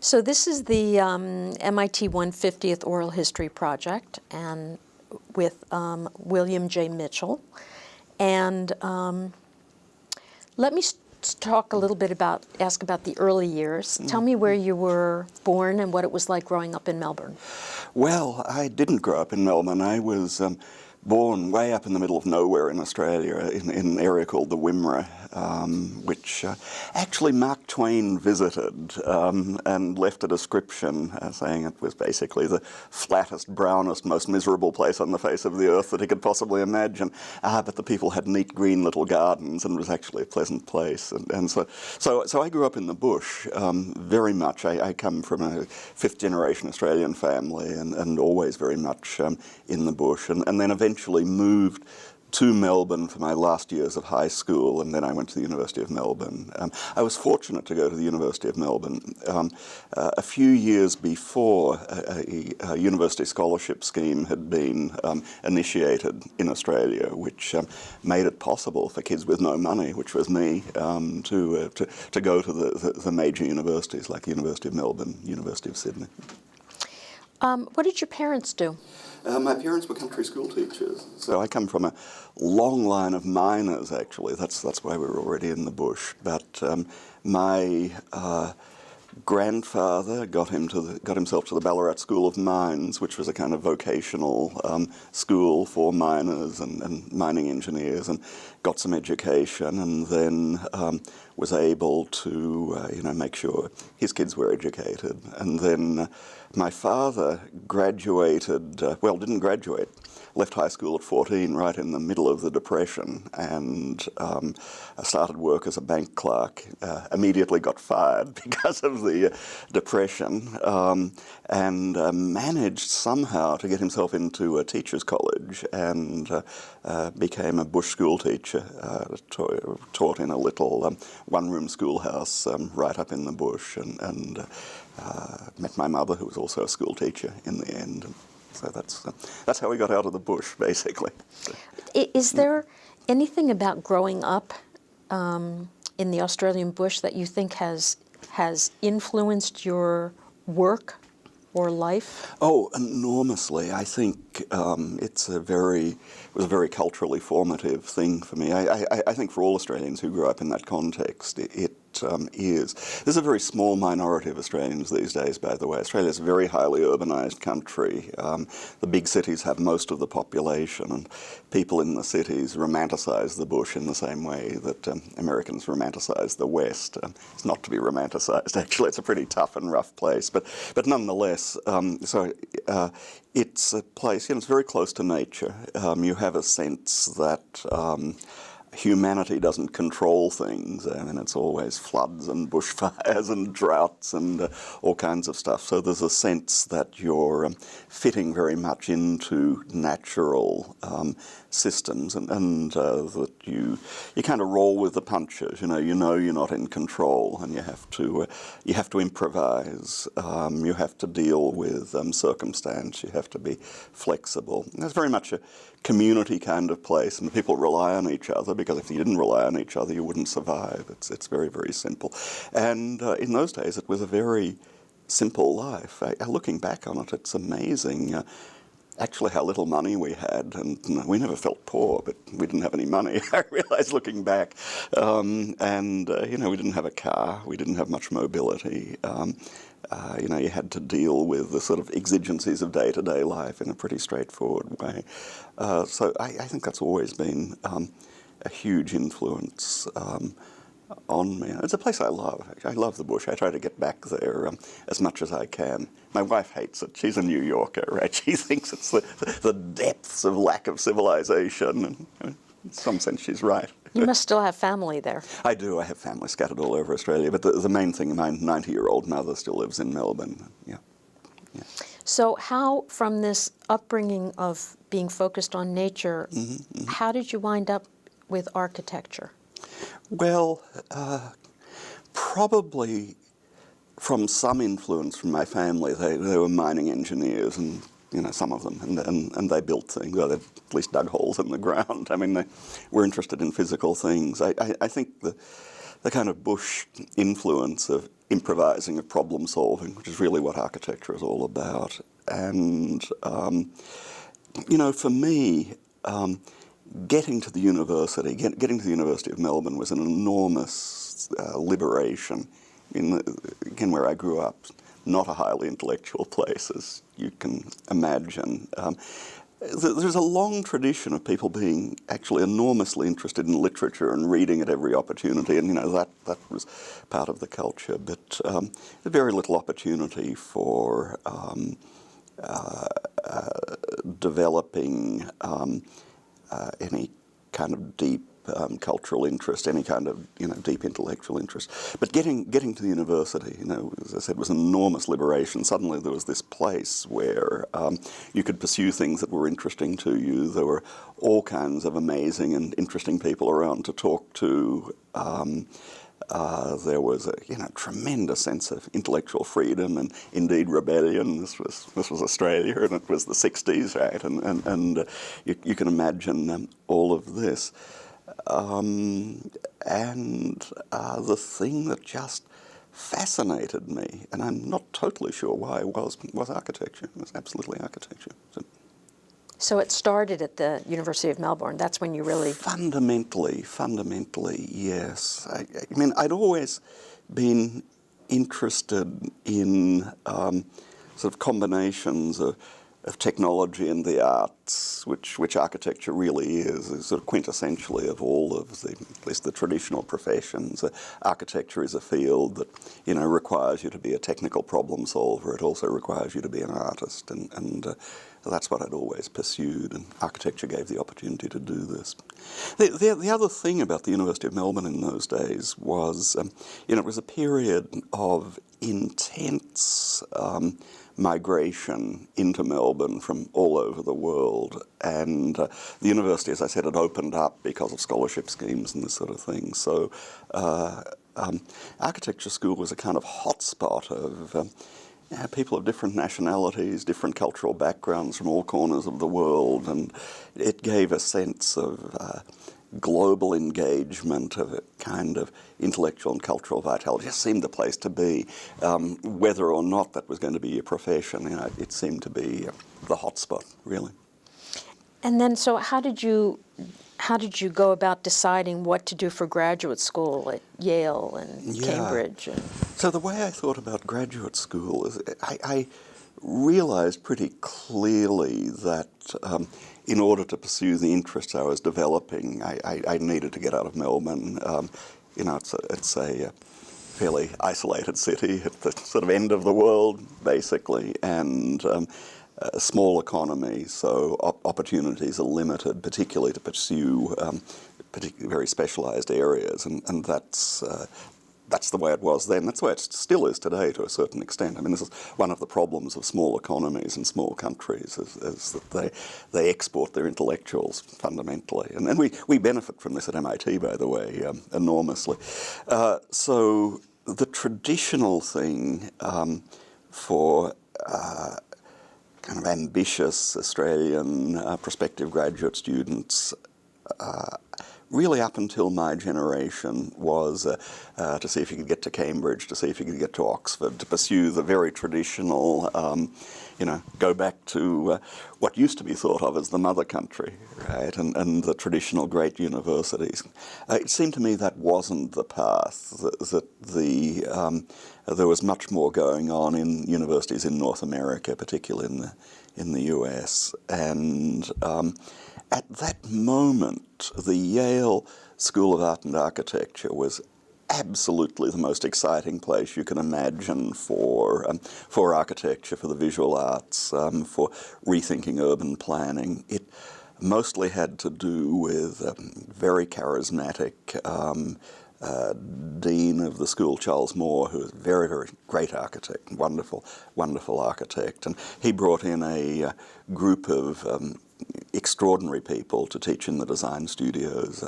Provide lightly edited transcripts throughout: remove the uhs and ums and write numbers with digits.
So this is the MIT 150th Oral History Project, and with William J. Mitchell. And let me talk a little bit ask about the early years. Tell me where you were born and what it was like growing up in Melbourne. Well, I didn't grow up in Melbourne. I was born way up in the middle of nowhere in Australia, in an area called the Wimmera, which actually Mark Twain visited and left a description saying it was basically the flattest, brownest, most miserable place on the face of the earth that he could possibly imagine. But the people had neat green little gardens, and it was actually a pleasant place. And so I grew up in the bush very much. I come from a fifth-generation Australian family, and always very much in the bush, and then eventually moved to Melbourne for my last years of high school, and then I went to the University of Melbourne. I was fortunate to go to the University of Melbourne. A few years before, a university scholarship scheme had been initiated in Australia, which made it possible for kids with no money, which was me, to go to the major universities like the University of Melbourne, University of Sydney. What did your parents do? My parents were country school teachers, so I come from a long line of miners. Actually, that's why we were already in the bush. But my grandfather got himself to the Ballarat School of Mines, which was a kind of vocational school for miners and mining engineers, and got some education, and then was able to make sure his kids were educated. And then my father graduated, didn't graduate, left high school at 14, right in the middle of the Depression, and started work as a bank clerk. Immediately got fired because of the Depression, and managed somehow to get himself into a teacher's college, and became a bush school teacher, taught in a little one-room schoolhouse right up in the bush, and met my mother, who was also a school teacher in the end. So that's how we got out of the bush, basically. Is there anything about growing up in the Australian bush that you think has influenced your work or life? Oh, enormously. I think it was a very culturally formative thing for me. I think for all Australians who grew up in that context, it is. There's a very small minority of Australians these days, by the way. Australia's a very highly urbanised country. The big cities have most of the population, and people in the cities romanticise the bush in the same way that Americans romanticise the West. It's not to be romanticised, actually. It's a pretty tough and rough place, but nonetheless, it's a place, it's very close to nature. You have a sense that humanity doesn't control things. I mean, it's always floods and bushfires and droughts and all kinds of stuff. So there's a sense that you're fitting very much into natural systems, and that you kind of roll with the punches. You know you're not in control, and you have to improvise. You have to deal with circumstance. You have to be flexible. And it's very much a community kind of place, and people rely on each other, because if you didn't rely on each other, you wouldn't survive. It's very, very simple. And in those days, it was a very simple life. Looking back on it, it's amazing actually how little money we had, and we never felt poor, but we didn't have any money. I realised looking back, we didn't have a car, we didn't have much mobility. You had to deal with the sort of exigencies of day-to-day life in a pretty straightforward way. So I think that's always been a huge influence on me. It's a place I love. I love the bush. I try to get back there as much as I can. My wife hates it. She's a New Yorker, right? She thinks it's the depths of lack of civilization. And in some sense, she's right. You must still have family there. I do. I have family scattered all over Australia. But the main thing, my 90-year-old mother still lives in Melbourne. Yeah. So how, from this upbringing of being focused on nature, how did you wind up with architecture? Well, probably from some influence from my family. They were mining engineers, and some of them, and they built things. Well, they at least dug holes in the ground. I mean, they were interested in physical things. I think the kind of bush influence of improvising and problem solving, which is really what architecture is all about. And, for me, getting to the university, getting to the University of Melbourne was an enormous liberation. Again, where I grew up, not a highly intellectual place, as you can imagine. There's a long tradition of people being actually enormously interested in literature and reading at every opportunity, and that was part of the culture. But very little opportunity for developing any kind of deep cultural interest, any kind of deep intellectual interest. But getting to the university, as I said, was an enormous liberation. Suddenly there was this place where you could pursue things that were interesting to you. There were all kinds of amazing and interesting people around to talk to. There was a tremendous sense of intellectual freedom and indeed rebellion. This was Australia, and it was the 60s, right? And you can imagine all of this. The thing that just fascinated me, and I'm not totally sure why, was architecture. It was absolutely architecture. So it started at the University of Melbourne. That's when you really... Fundamentally, yes. I mean, I'd always been interested in sort of combinations of technology and the arts, which architecture really is sort of quintessentially of all of at least the traditional professions. Architecture is a field that, requires you to be a technical problem solver. It also requires you to be an artist, and that's what I'd always pursued, and architecture gave the opportunity to do this. The other thing about the University of Melbourne in those days was, it was a period of intense migration into Melbourne from all over the world, and the university, as I said, had opened up because of scholarship schemes and this sort of thing. So architecture school was a kind of hotspot of people of different nationalities, different cultural backgrounds from all corners of the world, and it gave a sense of global engagement, of a kind of intellectual and cultural vitality. It just seemed the place to be. Whether or not that was going to be your profession, it seemed to be the hotspot, really. And then, so how did you go about deciding what to do for graduate school at Yale and Cambridge? So the way I thought about graduate school is I realized pretty clearly that in order to pursue the interests I was developing, I needed to get out of Melbourne. It's a fairly isolated city at the sort of end of the world, basically, and a small economy, so opportunities are limited, particularly to pursue very specialised areas, and that's the way it was then. That's the way it still is today to a certain extent. I mean, this is one of the problems of small economies and small countries, is that they export their intellectuals fundamentally. And we benefit from this at MIT, by the way, enormously. So the traditional thing for kind of ambitious Australian prospective graduate students really up until my generation was to see if you could get to Cambridge, to see if you could get to Oxford, to pursue the very traditional, go back to what used to be thought of as the mother country, right, and the traditional great universities. It seemed to me that wasn't the path, that there was much more going on in universities in North America, particularly in the US, and at that moment, the Yale School of Art and Architecture was absolutely the most exciting place you can imagine for architecture, for the visual arts, for rethinking urban planning. It mostly had to do with a very charismatic dean of the school, Charles Moore, who was a very, very great architect, wonderful, wonderful architect. And he brought in a group of extraordinary people to teach in the design studios.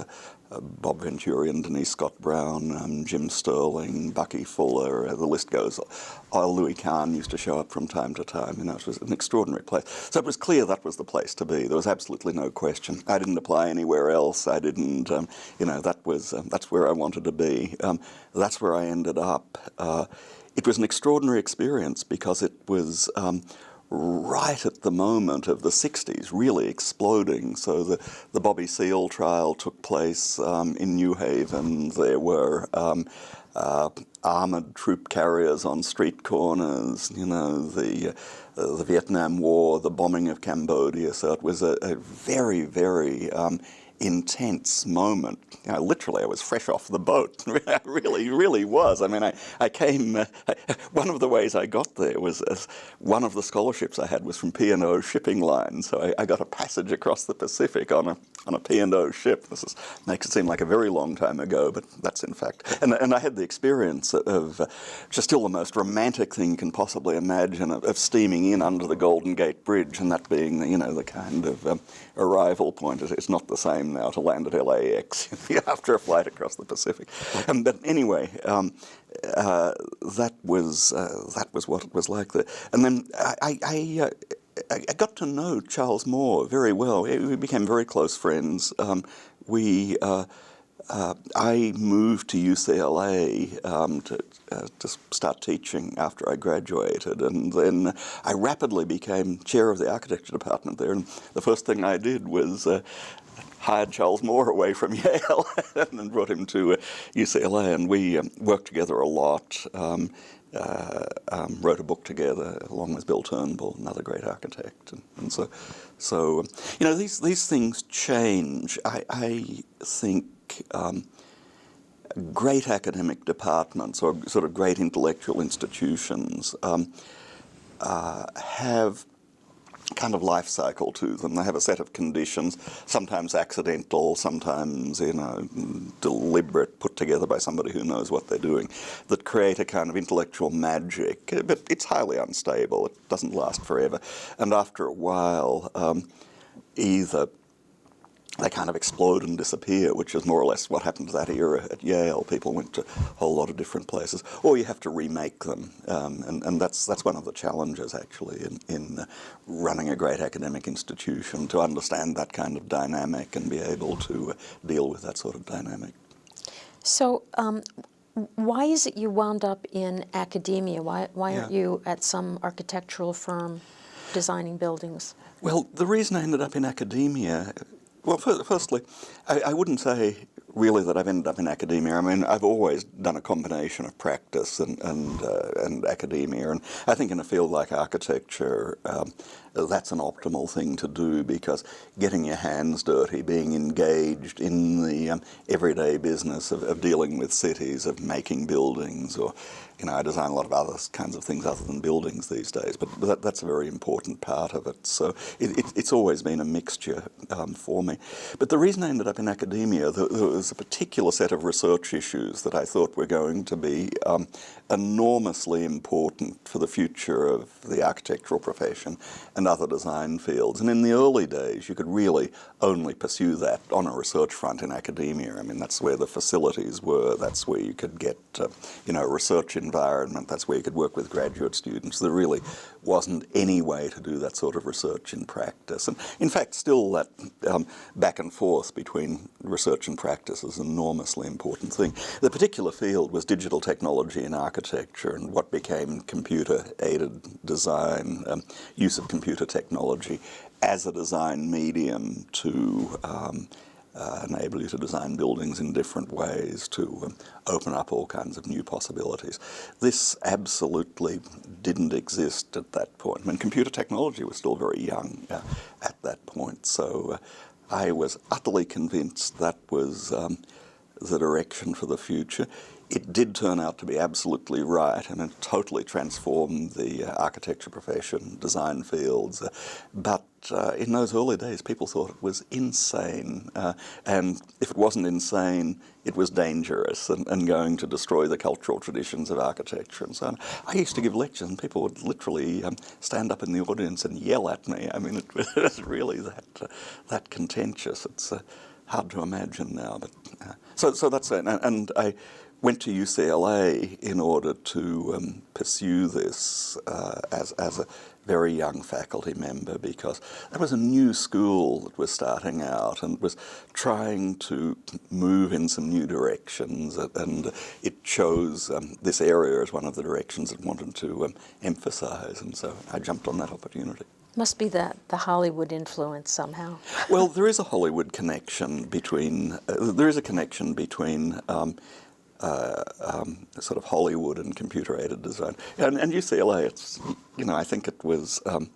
Bob Venturi, Denise Scott Brown, Jim Sterling, Bucky Fuller, the list goes. Louis Kahn used to show up from time to time. It was an extraordinary place. So it was clear that was the place to be. There was absolutely no question. I didn't apply anywhere else. I didn't, that's where I wanted to be. That's where I ended up. It was an extraordinary experience because it was right at the moment of the 60s, really exploding. So the Bobby Seale trial took place in New Haven. There were armoured troop carriers on street corners, the Vietnam War, the bombing of Cambodia. So it was a very, very intense moment. Literally, I was fresh off the boat. I really was. I mean, I came. One of the ways I got there was one of the scholarships I had was from P&O shipping line. So I got a passage across the Pacific on a P&O ship. This makes it seem like a very long time ago, but that's in fact. And I had the experience of just still the most romantic thing you can possibly imagine of steaming in under the Golden Gate Bridge, and that being the kind of arrival point. It's not the same now to land at LAX after a flight across the Pacific. But anyway, that was what it was like there. And then I got to know Charles Moore very well. We became very close friends. I moved to UCLA to start teaching after I graduated, and then I rapidly became chair of the architecture department there. And the first thing I did was hired Charles Moore away from Yale and then brought him to UCLA, and we worked together a lot. Wrote a book together along with Bill Turnbull, another great architect, and so these things change. I think great academic departments or sort of great intellectual institutions have kind of life cycle to them. They have a set of conditions, sometimes accidental, sometimes deliberate, put together by somebody who knows what they're doing, that create a kind of intellectual magic. But it's highly unstable. It doesn't last forever. And after a while, either they kind of explode and disappear, which is more or less what happened to that era at Yale. People went to a whole lot of different places, or you have to remake them, and that's one of the challenges actually in running a great academic institution, to understand that kind of dynamic and be able to deal with that sort of dynamic. So, why is it you wound up in academia? Why aren't you at some architectural firm designing buildings? Well, the reason I ended up in academia. Well, firstly, I wouldn't say really that I've ended up in academia. I mean, I've always done a combination of practice and academia, and I think in a field like architecture, that's an optimal thing to do, because getting your hands dirty, being engaged in the everyday business of dealing with cities, of making buildings, or I design a lot of other kinds of things other than buildings these days, but that's a very important part of it. So it's always been a mixture for me. But the reason I ended up in academia, there was a particular set of research issues that I thought were going to be enormously important for the future of the architectural profession and other design fields. And in the early days, you could really only pursue that on a research front in academia. I mean, that's where the facilities were. That's where you could get, a research environment. That's where you could work with graduate students. There really wasn't any way to do that sort of research in practice. And in fact, still that back and forth between research and practice is an enormously important thing. The particular field was digital technology in architecture, and what became computer-aided design, use of computer technology as a design medium to enable you to design buildings in different ways, to open up all kinds of new possibilities. This absolutely didn't exist at that point. I mean, computer technology was still very young at that point, so I was utterly convinced that was the direction for the future. it did turn out to be absolutely right, and it totally transformed the architecture profession, design fields. But in those early days, people thought it was insane. And if it wasn't insane, it was dangerous and going to destroy the cultural traditions of architecture and so on. I used to give lectures, and people would literally stand up in the audience and yell at me. I mean, it was really that contentious. It's hard to imagine now. But so that's it. And I went to UCLA in order to pursue this as a very young faculty member, because that was a new school that was starting out and was trying to move in some new directions, and it chose this area as one of the directions it wanted to emphasize, and so I jumped on that opportunity. Must be the Hollywood influence somehow. Well, there is a Hollywood connection between, sort of Hollywood and computer-aided design. And UCLA, it's, I think it was, I think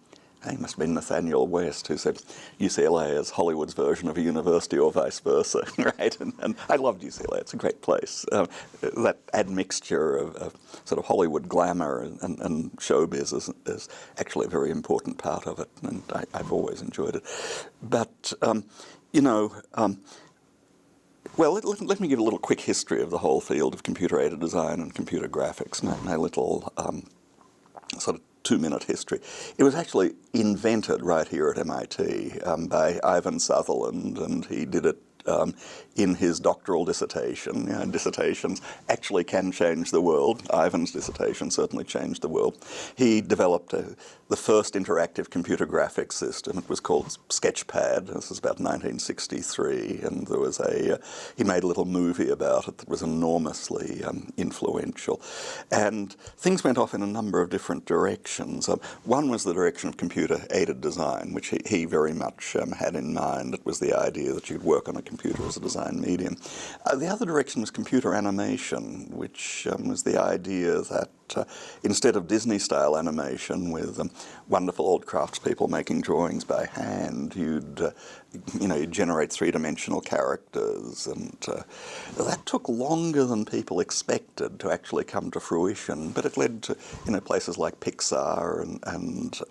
it must have been Nathaniel West who said UCLA is Hollywood's version of a university or vice versa, right? And I loved UCLA. It's a great place. That admixture of sort of Hollywood glamour and showbiz is actually a very important part of it, and I've always enjoyed it. But, well, let me give a little quick history of the whole field of computer-aided design and computer graphics, my little sort of 2-minute history. It was actually invented right here at MIT by Ivan Sutherland, and he did it in his doctoral dissertation. Dissertations actually can change the world. Ivan's dissertation certainly changed the world. He developed the first interactive computer graphics system. It was called Sketchpad. This was about 1963, and there was he made a little movie about it that was enormously influential. And things went off in a number of different directions. One was the direction of computer-aided design, which he very much had in mind. It was the idea that you could work on a computer as a design medium. The other direction was computer animation, which was the idea that instead of Disney-style animation with wonderful old craftspeople making drawings by hand, you'd generate three-dimensional characters, and that took longer than people expected to actually come to fruition. But it led to places like Pixar and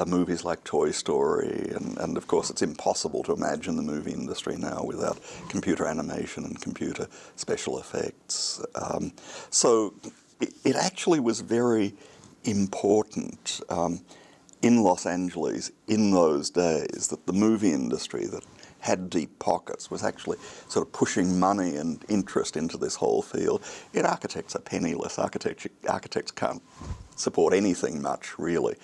movies like Toy Story, and of course it's impossible to imagine the movie industry now without computer animation and computer special effects. So it actually was very important in Los Angeles in those days that the movie industry that had deep pockets was actually sort of pushing money and interest into this whole field. Architects are penniless. Architects can't support anything much, really.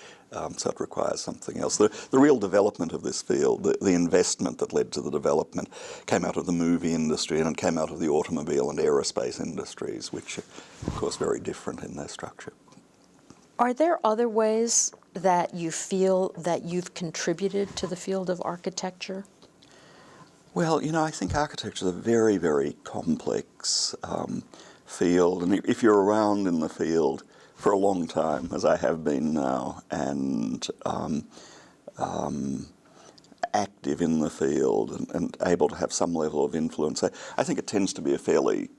So it requires something else. The real development of this field, the investment that led to the development, came out of the movie industry, and it came out of the automobile and aerospace industries, which are, of course, very different in their structure. Are there other ways that you feel that you've contributed to the field of architecture? Well, I think architecture is a very, very complex field, and if you're around in the field for a long time, as I have been now, and active in the field and able to have some level of influence, I think it tends to be a fairly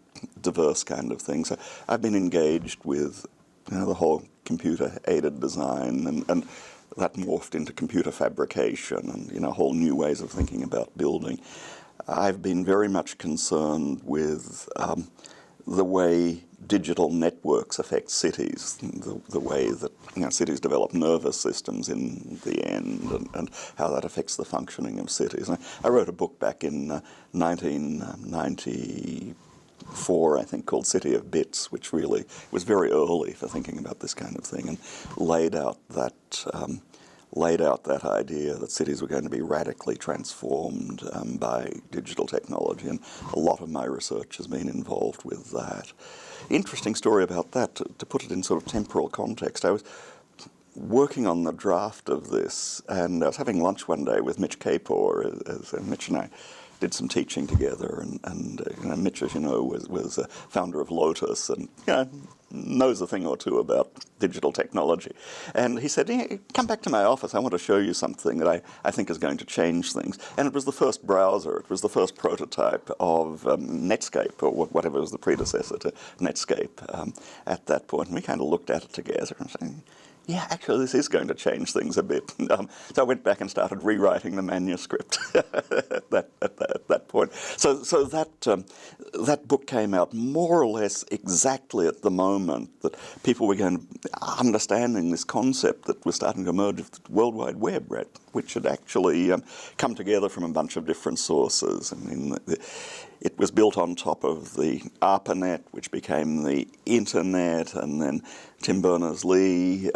diverse kind of thing. So I've been engaged with the whole computer-aided design, and that morphed into computer fabrication and whole new ways of thinking about building. I've been very much concerned with the way digital networks affect cities, the way that cities develop nervous systems in the end, and how that affects the functioning of cities. And I wrote a book back in 1994, I think, called City of Bits, which really was very early for thinking about this kind of thing, and laid out that idea that cities were going to be radically transformed by digital technology, and a lot of my research has been involved with that. Interesting story about that, to put it in sort of temporal context. I was working on the draft of this, and I was having lunch one day with Mitch Kapor, as Mitch and I did some teaching together, and Mitch, as you know, was a founder of Lotus, and knows a thing or two about digital technology. And he said, come back to my office, I want to show you something that I think is going to change things. And it was the first browser, it was the first prototype of Netscape, or whatever was the predecessor to Netscape at that point. And we kind of looked at it together and said, yeah, actually, this is going to change things a bit. So I went back and started rewriting the manuscript at that point. So that book came out more or less exactly at the moment that people were understanding this concept that was starting to emerge of the World Wide Web, right, which had actually come together from a bunch of different sources. I mean, it was built on top of the ARPANET, which became the Internet, and then Tim Berners-Lee,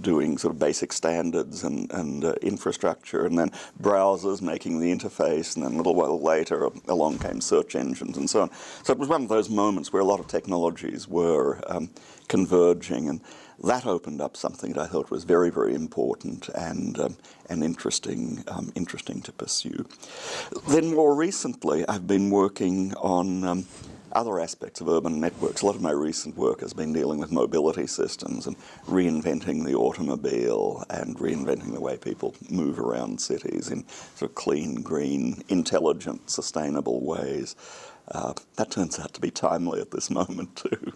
doing sort of basic standards and infrastructure, and then browsers making the interface, and then a little while later along came search engines and so on. So it was one of those moments where a lot of technologies were converging, and that opened up something that I thought was very, very important and interesting to pursue. Then more recently, I've been working on other aspects of urban networks. A lot of my recent work has been dealing with mobility systems and reinventing the automobile and reinventing the way people move around cities in sort of clean, green, intelligent, sustainable ways. That turns out to be timely at this moment too.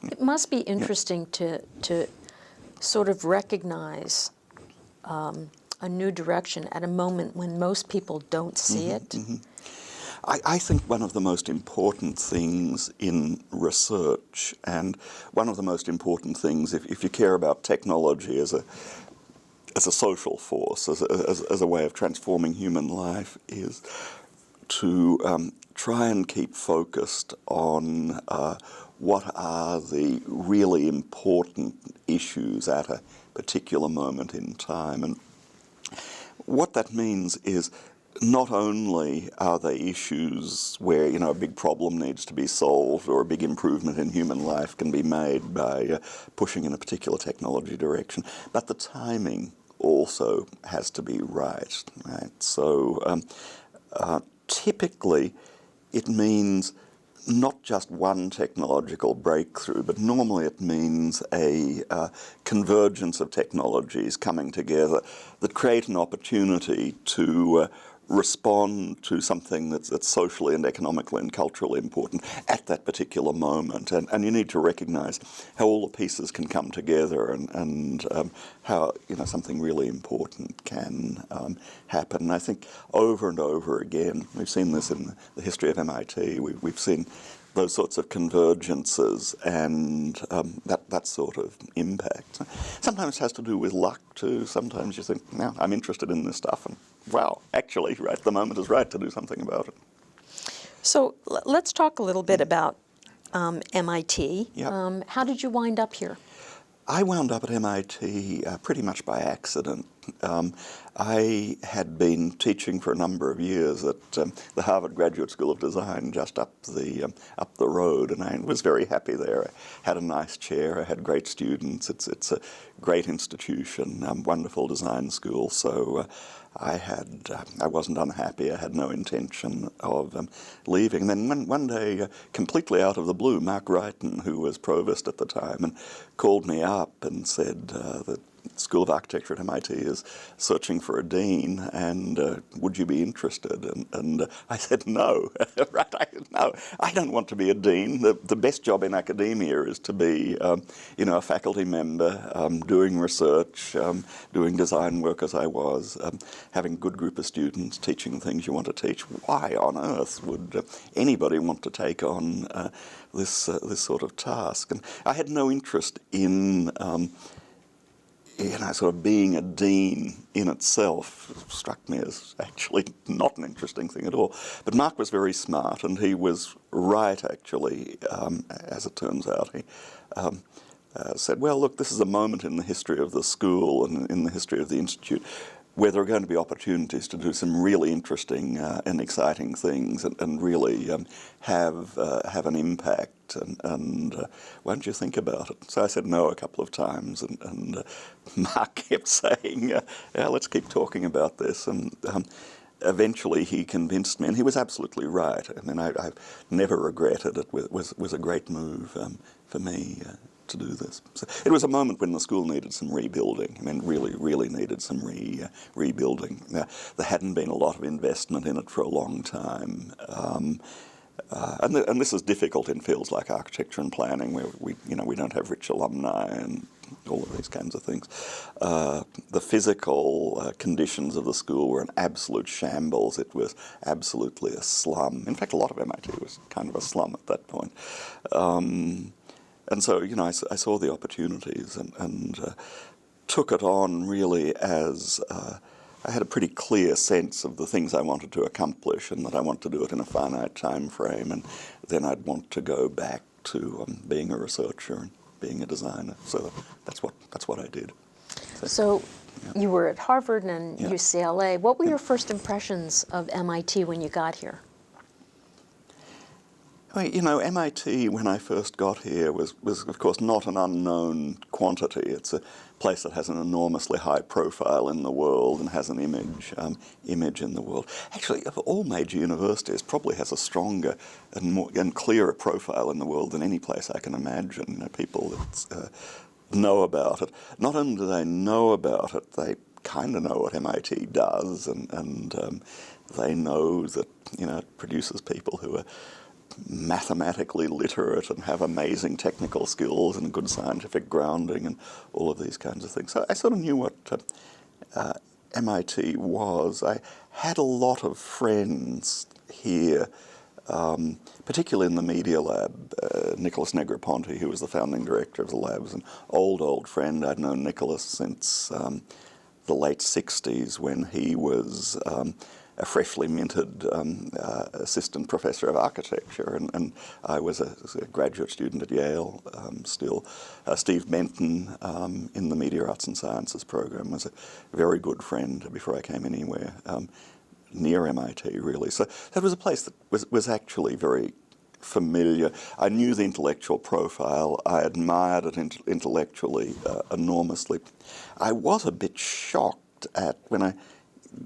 It must be interesting to sort of recognize a new direction at a moment when most people don't see it. I think one of the most important things in research, and one of the most important things if you care about technology as a social force, as a way of transforming human life, is to try and keep focused on what are the really important issues at a particular moment in time. And what that means is not only are they issues where, a big problem needs to be solved or a big improvement in human life can be made by pushing in a particular technology direction, but the timing also has to be right. So typically it means not just one technological breakthrough, but normally it means a convergence of technologies coming together that create an opportunity to respond to something that's socially and economically and culturally important at that particular moment. And you need to recognize how all the pieces can come together and how something really important can happen. And I think over and over again, we've seen this in the history of MIT, we've seen those sorts of convergences and that sort of impact. Sometimes it has to do with luck too. Sometimes you think, now I'm interested in this stuff, and wow, actually, right, the moment is right to do something about it. So let's talk a little bit about MIT. Yep. How did you wind up here? I wound up at MIT pretty much by accident. I had been teaching for a number of years at the Harvard Graduate School of Design just up the road, and I was very happy there. I had a nice chair, I had great students. It's a great institution, wonderful design school. So I wasn't unhappy. I had no intention of leaving. And then one day, completely out of the blue, Mark Wrighton, who was provost at the time, and called me up and said that the School of Architecture at MIT is searching for a dean, and would you be interested? And I said no. Right? No, I don't want to be a dean. The best job in academia is to be, a faculty member, doing research, doing design work as I was, having a good group of students, teaching the things you want to teach. Why on earth would anybody want to take on this sort of task? And I had no interest in sort of being a dean in itself struck me as actually not an interesting thing at all. But Mark was very smart, and he was right, actually, as it turns out. He said, well, look, this is a moment in the history of the school and in the history of the institute where there are going to be opportunities to do some really interesting and exciting things and really have an impact. And why don't you think about it? So I said no a couple of times, and Mark kept saying, let's keep talking about this. And eventually he convinced me, and he was absolutely right. I mean, I've never regretted it. It was a great move for me to do this. So it was a moment when the school needed some rebuilding. I mean, really needed some rebuilding. There hadn't been a lot of investment in it for a long time. And this is difficult in fields like architecture and planning, where we don't have rich alumni and all of these kinds of things. The physical conditions of the school were an absolute shambles. It was absolutely a slum. In fact, a lot of MIT was kind of a slum at that point. And so, I saw the opportunities and took it on really as I had a pretty clear sense of the things I wanted to accomplish, and that I want to do it in a finite time frame, and then I'd want to go back to being a researcher and being a designer. So that's what I did. So yeah. you were at Harvard and Yeah. UCLA. What were your first impressions of MIT when you got here? Well, MIT, when I first got here, was of course not an unknown quantity. It's a place that has an enormously high profile in the world and has an image in the world. Actually, of all major universities, probably has a stronger and clearer profile in the world than any place I can imagine. People that know about it. Not only do they know about it, they kind of know what MIT does, and they know that it produces people who are mathematically literate and have amazing technical skills and good scientific grounding and all of these kinds of things. So I sort of knew what MIT was. I had a lot of friends here, particularly in the media lab. Nicholas Negroponte, who was the founding director of the lab, was an old friend. I'd known Nicholas since the late 60s, when he was a freshly minted assistant professor of architecture, and I was a graduate student at Yale still. Steve Benton in the Media Arts and Sciences program was a very good friend before I came anywhere near MIT, really. So that was a place that was actually very familiar. I knew the intellectual profile. I admired it intellectually enormously. I was a bit shocked when I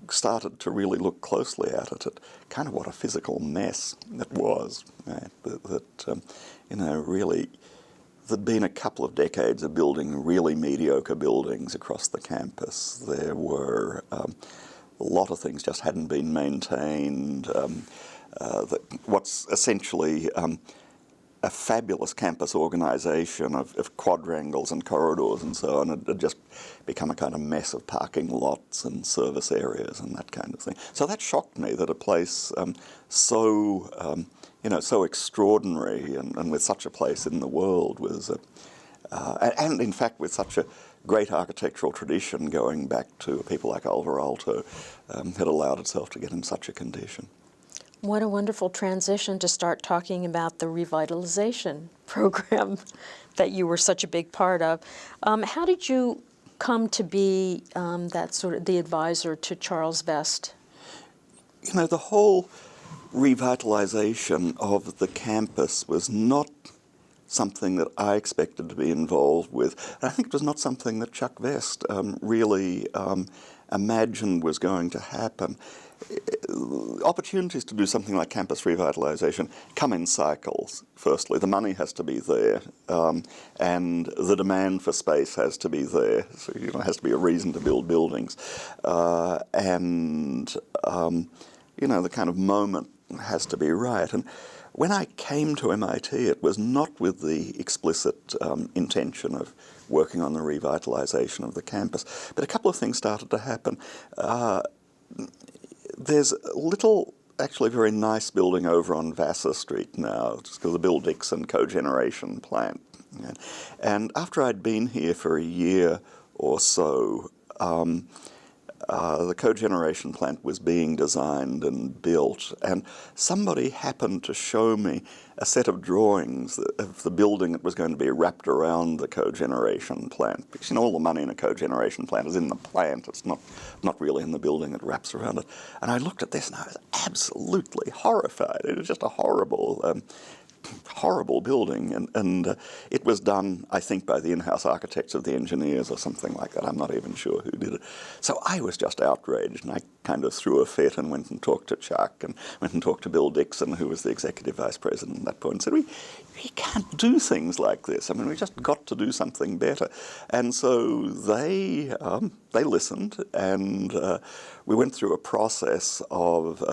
started to really look closely at it, kind of what a physical mess it was. Right? Really, there'd been a couple of decades of building really mediocre buildings across the campus. There were a lot of things just hadn't been maintained. What's essentially a fabulous campus organisation of quadrangles and corridors and so on had just become a kind of mess of parking lots and service areas and that kind of thing. So that shocked me, that a place so extraordinary and with such a place in the world was, and in fact with such a great architectural tradition going back to people like Alvar Aalto, had allowed itself to get in such a condition. What a wonderful transition to start talking about the revitalization program that you were such a big part of. How did you come to be the advisor to Charles Vest? The whole revitalization of the campus was not something that I expected to be involved with. And I think it was not something that Chuck Vest really imagined was going to happen. Opportunities to do something like campus revitalization come in cycles. Firstly, the money has to be there, and the demand for space has to be there. So it has to be a reason to build buildings, and the kind of moment has to be right. And when I came to MIT, it was not with the explicit intention of working on the revitalization of the campus, but a couple of things started to happen. There's a little, actually very nice building over on Vassar Street now. It's called the Bill Dixon Cogeneration Plant. And after I'd been here for a year or so, the cogeneration plant was being designed and built, and somebody happened to show me a set of drawings of the building that was going to be wrapped around the cogeneration plant. Because all the money in a cogeneration plant is in the plant. It's not really in the building that wraps around it. And I looked at this and I was absolutely horrified. It was just a horrible horrible building, and it was done, I think, by the in-house architects of the engineers or something like that. I'm not even sure who did it. So I was just outraged, and I kind of threw a fit and went and talked to Chuck and went and talked to Bill Dixon, who was the executive vice president at that point, and said, we can't do things like this. I mean, we just got to do something better. And so they listened, and we went through a process of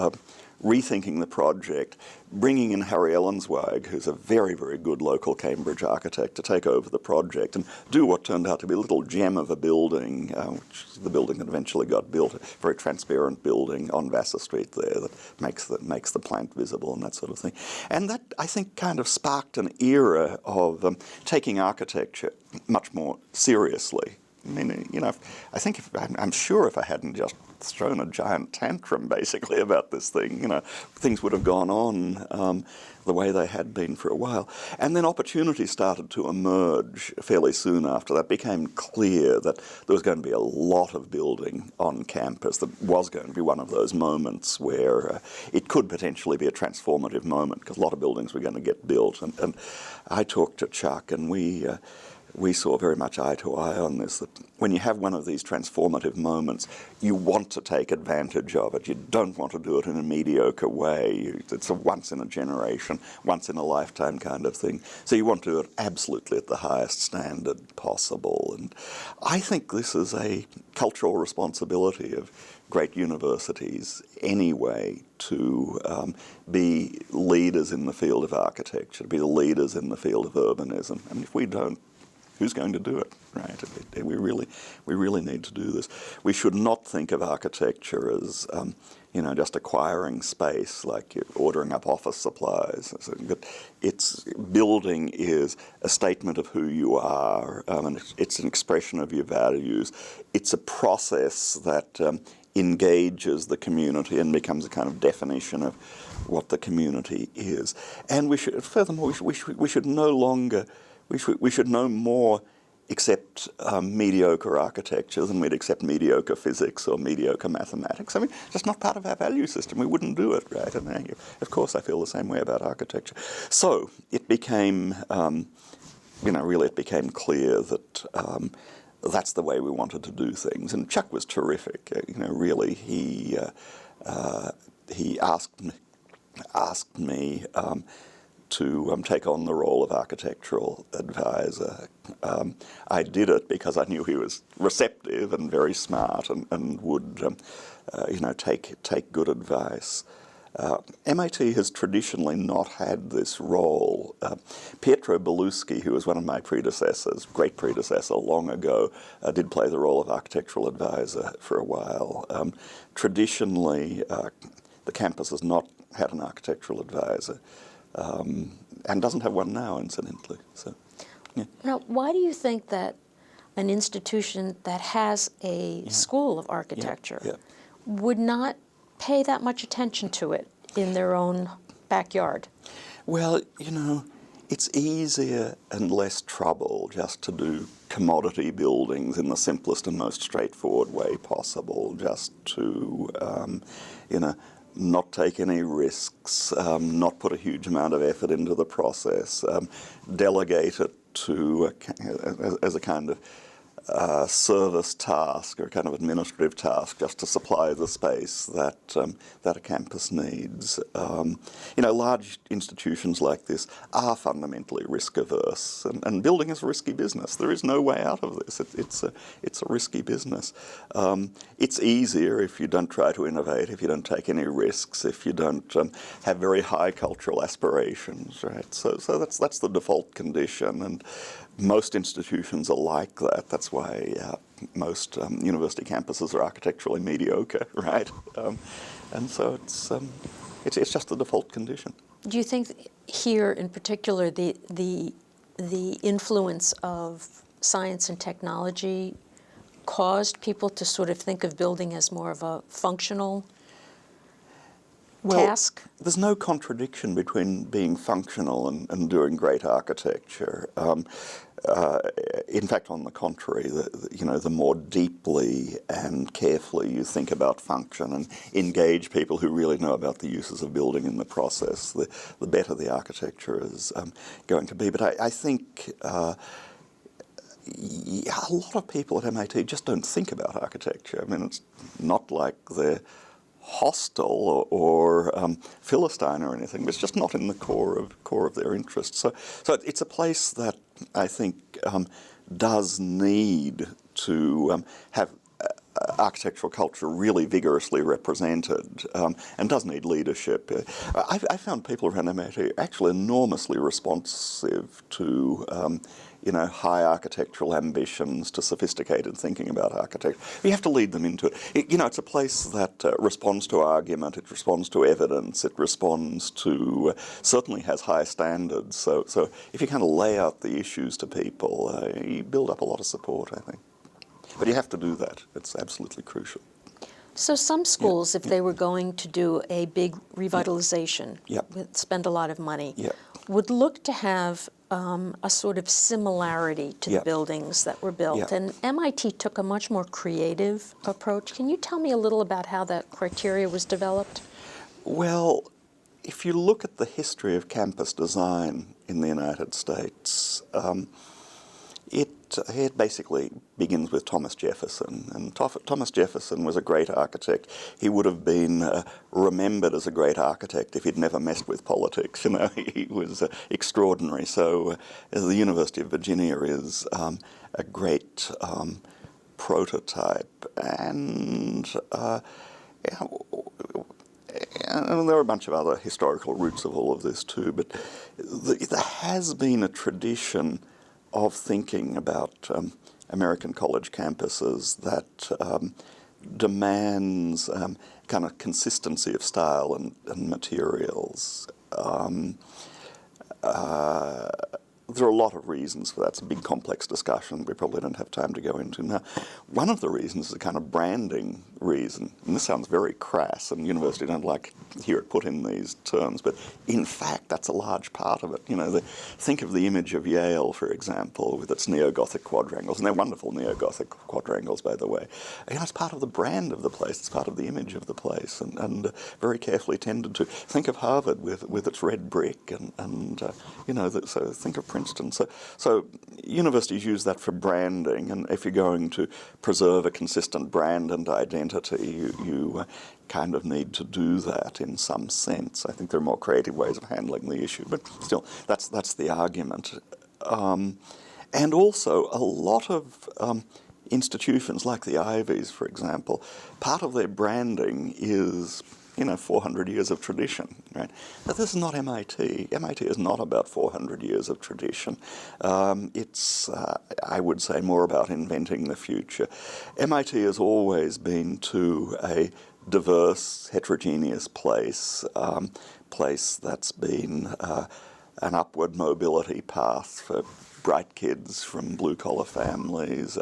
rethinking the project, bringing in Harry Ellenswag, who's a very, very good local Cambridge architect, to take over the project and do what turned out to be a little gem of a building, which is the building that eventually got built, a very transparent building on Vassar Street there that makes the plant visible and that sort of thing. And that, I think, kind of sparked an era of taking architecture much more seriously. I mean, you know, I'm sure if I hadn't just thrown a giant tantrum, basically, about this thing, you know, things would have gone on the way they had been for a while. And then opportunities started to emerge fairly soon after that. It became clear that there was going to be a lot of building on campus. That was going to be one of those moments where it could potentially be a transformative moment, because a lot of buildings were going to get built. And I talked to Chuck, and we saw very much eye to eye on this, that when you have one of these transformative moments, you want to take advantage of it. You don't want to do it in a mediocre way. It's a once-in-a-generation, once-in-a-lifetime kind of thing. So you want to do it absolutely at the highest standard possible. And I think this is a cultural responsibility of great universities anyway, to be leaders in the field of architecture, to be the leaders in the field of urbanism. I mean, if we don't, who's going to do it, right? We really need to do this. We should not think of architecture as, you know, just acquiring space, like you're ordering up office supplies. But building is a statement of who you are, and it's an expression of your values. It's a process that engages the community and becomes a kind of definition of what the community is. And we should, furthermore, we should no longer. We should no more accept mediocre architecture than we'd accept mediocre physics or mediocre mathematics. I mean, that's not part of our value system. We wouldn't do it, right? And of course, I feel the same way about architecture. So it became, really it became clear that that's the way we wanted to do things. And Chuck was terrific. Really, he asked me to take on the role of architectural advisor. I did it because I knew he was receptive and very smart and would, take good advice. MIT has traditionally not had this role. Pietro Beluschi, who was one of my predecessors, great predecessor long ago, did play the role of architectural advisor for a while. Traditionally, the campus has not had an architectural advisor. And doesn't have one now, incidentally. So, yeah. Now, why do you think that an institution that has a school of architecture would not pay that much attention to it in their own backyard? Well, it's easier and less trouble just to do commodity buildings in the simplest and most straightforward way possible, just to, not take any risks, not put a huge amount of effort into the process, delegate it to as a kind of service task or a kind of administrative task, just to supply the space that a campus needs. Large institutions like this are fundamentally risk averse, and building is a risky business. There is no way out of this. It's a risky business. It's easier if you don't try to innovate, if you don't take any risks, if you don't have very high cultural aspirations, right? So that's the default condition, and most institutions are like that. That's why most university campuses are architecturally mediocre, right? And so it's just the default condition. Do you think here, in particular, the influence of science and technology caused people to sort of think of building as more of a functional task? There's no contradiction between being functional and doing great architecture. in fact, on the contrary, the more deeply and carefully you think about function and engage people who really know about the uses of building in the process, the better the architecture is going to be. But I think a lot of people at MIT just don't think about architecture. I mean, it's not like they're hostile or Philistine or anything, but it's just not in the core of their interest. So it's a place that I think does need to have architectural culture really vigorously represented, and does need leadership. I found people around MIT actually enormously responsive to high architectural ambitions, to sophisticated thinking about architecture. You have to lead them into it. It's a place that responds to argument, it responds to evidence, it responds to, certainly has high standards. So if you kind of lay out the issues to people, you build up a lot of support, I think. But you have to do that. It's absolutely crucial. So some schools, if they were going to do a big revitalization, spend a lot of money, would look to have a sort of similarity to the buildings that were built. And MIT took a much more creative approach. Can you tell me a little about how that criteria was developed? Well, if you look at the history of campus design in the United States, it basically begins with Thomas Jefferson. And Thomas Jefferson was a great architect. He would have been remembered as a great architect if he'd never messed with politics. He was extraordinary. So the University of Virginia is a great prototype. And there are a bunch of other historical roots of all of this too. But there has been a tradition of thinking about American college campuses that demands kind of consistency of style and materials. There are a lot of reasons for that. It's a big, complex discussion we probably don't have time to go into now. One of the reasons is a kind of branding reason. And this sounds very crass, and universities don't like to hear it put in these terms, but in fact, that's a large part of it. Think of the image of Yale, for example, with its neo-Gothic quadrangles, and they're wonderful neo-Gothic quadrangles, by the way. It's part of the brand of the place. It's part of the image of the place, and very carefully tended to. Think of Harvard with its red brick, and so think of Princeton. So universities use that for branding, and if you're going to preserve a consistent brand and identity, you kind of need to do that in some sense. I think there are more creative ways of handling the issue, but still, that's the argument. And also, a lot of institutions like the Ivies, for example, part of their branding is 400 years of tradition, right? But this is not MIT. MIT is not about 400 years of tradition. It's, I would say, more about inventing the future. MIT has always been to a diverse, heterogeneous place, place that's been an upward mobility path for bright kids from blue-collar families,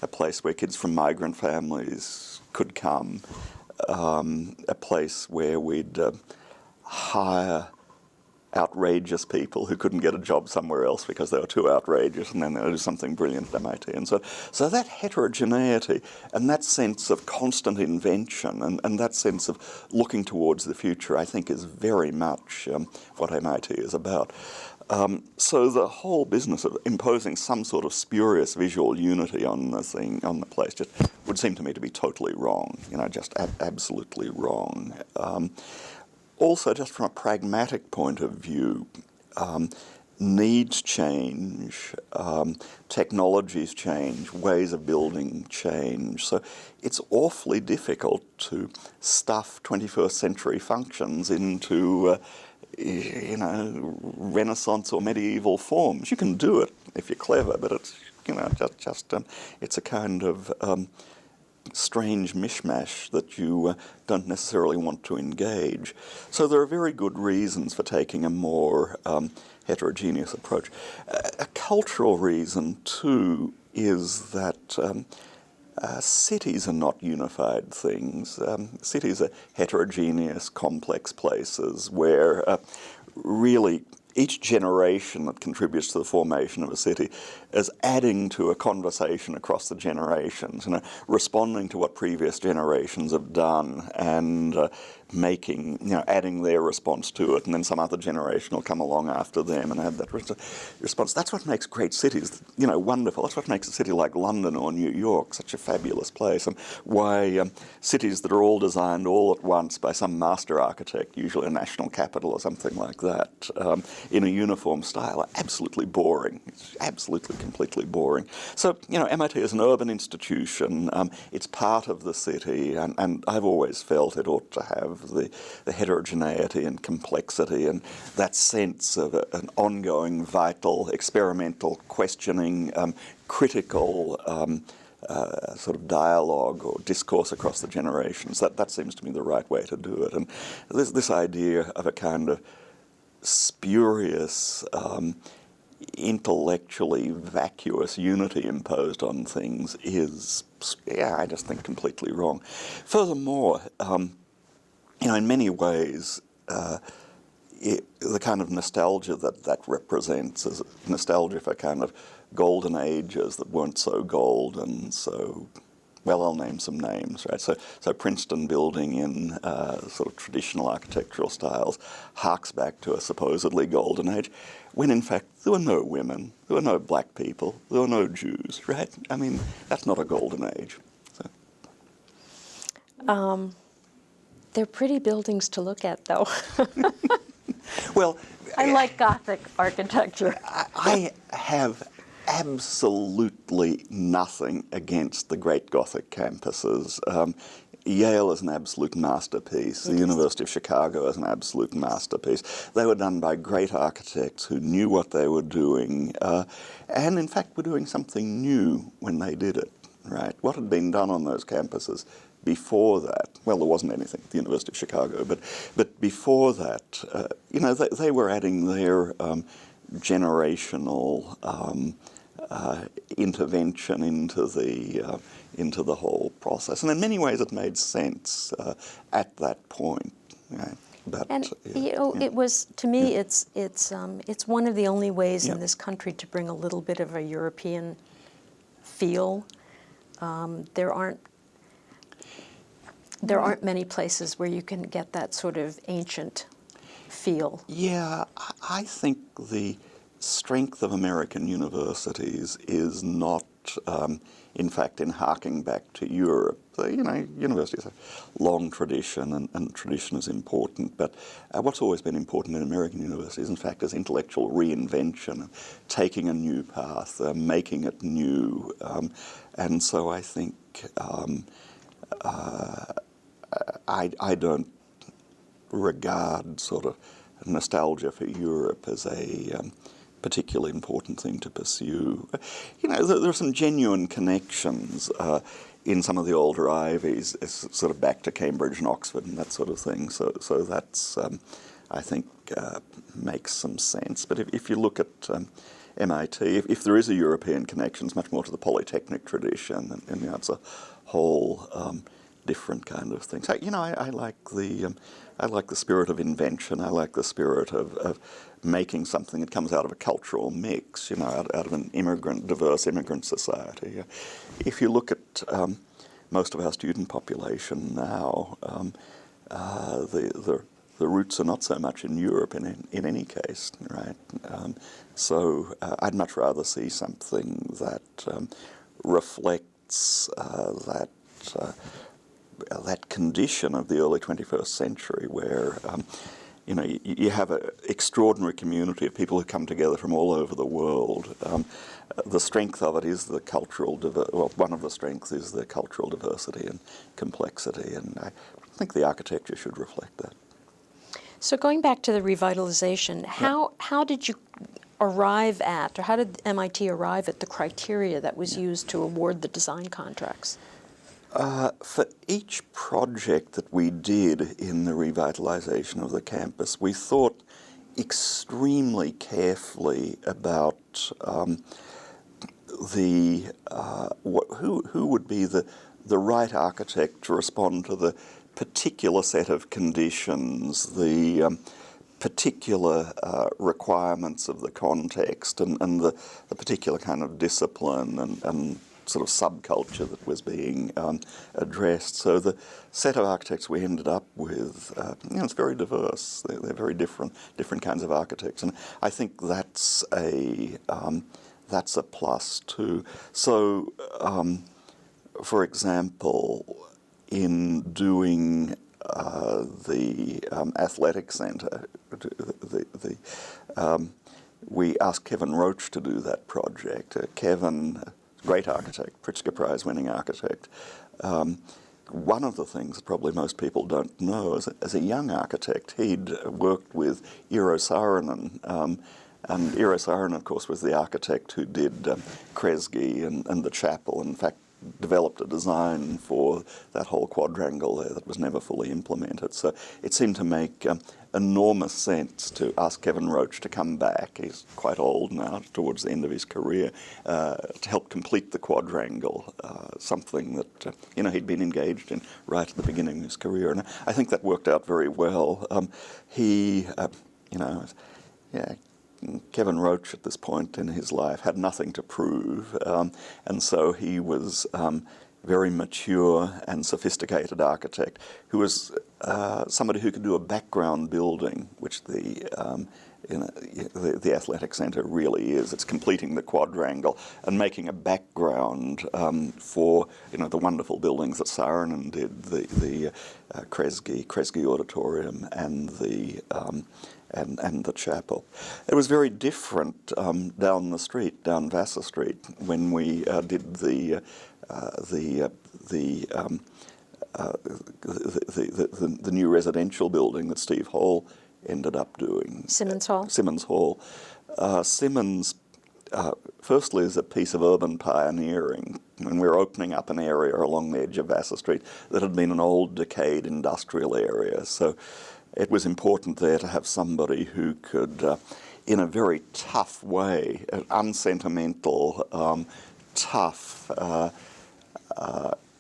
a place where kids from migrant families could come, a place where we'd hire outrageous people who couldn't get a job somewhere else because they were too outrageous, and then they'd do something brilliant at MIT. And so that heterogeneity and that sense of constant invention and that sense of looking towards the future, I think, is very much what MIT is about. So the whole business of imposing some sort of spurious visual unity on the place, just would seem to me to be totally wrong. Just absolutely wrong. Also, just from a pragmatic point of view, needs change, technologies change, ways of building change. So it's awfully difficult to stuff 21st century functions into Renaissance or medieval forms. You can do it if you're clever, but it's it's a kind of strange mishmash that you don't necessarily want to engage. So there are very good reasons for taking a more heterogeneous approach. A cultural reason, too, is that cities are not unified things. Cities are heterogeneous, complex places where really each generation that contributes to the formation of a city is adding to a conversation across the generations, responding to what previous generations have done and adding their response to it, and then some other generation will come along after them and add that response. That's what makes great cities, wonderful. That's what makes a city like London or New York such a fabulous place, and why cities that are all designed all at once by some master architect, usually a national capital or something like that, in a uniform style, are absolutely boring. It's absolutely, completely boring. So, MIT is an urban institution. It's part of the city, and I've always felt it ought to have the heterogeneity and complexity and that sense of an ongoing, vital, experimental, questioning, critical sort of dialogue or discourse across the generations. That seems to me the right way to do it. And this idea of a kind of spurious, intellectually vacuous unity imposed on things is, I just think, completely wrong. Furthermore, in many ways, the kind of nostalgia that represents is nostalgia for kind of golden ages that weren't so golden. So, well, I'll name some names, right? So Princeton building in sort of traditional architectural styles harks back to a supposedly golden age, when in fact there were no women, there were no black people, there were no Jews, right? I mean, that's not a golden age. So. They're pretty buildings to look at, though. Well, I like Gothic architecture. I have absolutely nothing against the great Gothic campuses. Yale is an absolute masterpiece. The University of Chicago is an absolute masterpiece. They were done by great architects who knew what they were doing, and in fact were doing something new when they did it, right? What had been done on those campuses before that, well, there wasn't anything at the University of Chicago, but before that, they were adding their generational intervention into the whole process, and in many ways it made sense at that point. Right? But, it was, to me, it's one of the only ways in this country to bring a little bit of a European feel. There aren't many places where you can get that sort of ancient feel. Yeah, I think the strength of American universities is not, in fact, in harking back to Europe. Universities have long tradition, and tradition is important, but what's always been important in American universities, in fact, is intellectual reinvention, taking a new path, making it new. And so I think I don't regard sort of nostalgia for Europe as a particularly important thing to pursue. There are some genuine connections in some of the older Ivies, sort of back to Cambridge and Oxford and that sort of thing. So that's, I think, makes some sense. But if you look at MIT, if there is a European connection, it's much more to the Polytechnic tradition, and it's a whole different kind of thing. So, I like the spirit of invention. I like the spirit of making something that comes out of a cultural mix, out of an diverse immigrant society. If you look at most of our student population now, the roots are not so much in Europe in any case, right? So I'd much rather see something that reflects that condition of the early 21st century where you have an extraordinary community of people who come together from all over the world. The strength of it is the cultural one of the strengths is the cultural diversity and complexity, and I think the architecture should reflect that. So going back to the revitalization, how did you arrive at, or how did MIT arrive at the criteria that was used to award the design contracts? For each project that we did in the revitalization of the campus, we thought extremely carefully about who would be the right architect to respond to the particular set of conditions, the particular requirements of the context and the particular kind of discipline and sort of subculture that was being addressed. So the set of architects we ended up with, it's very diverse. They're very different kinds of architects, and I think that's a plus too. So, for example, in doing the athletic centre, we asked Kevin Roach to do that project. Kevin, great architect, Pritzker Prize-winning architect. One of the things that probably most people don't know is that as a young architect, he'd worked with Eero Saarinen, and Eero Saarinen, of course, was the architect who did Kresge and the chapel. In fact, developed a design for that whole quadrangle there that was never fully implemented. So it seemed to make enormous sense to ask Kevin Roach to come back. He's quite old now, towards the end of his career, to help complete the quadrangle, something that he'd been engaged in right at the beginning of his career. And I think that worked out very well. Kevin Roach at this point in his life had nothing to prove, and so he was very mature and sophisticated architect who was somebody who could do a background building, which the athletic centre really is. It's completing the quadrangle and making a background for the wonderful buildings that Saarinen did, the Kresge Auditorium and the chapel. It was very different down the street, down Vassar Street, when we did the new residential building that Steve Hall ended up doing. Simmons Hall? Simmons Hall. Simmons, firstly, is a piece of urban pioneering. And we were opening up an area along the edge of Vassar Street that had been an old, decayed industrial area. So it was important there to have somebody who could, in a very tough way, unsentimental, tough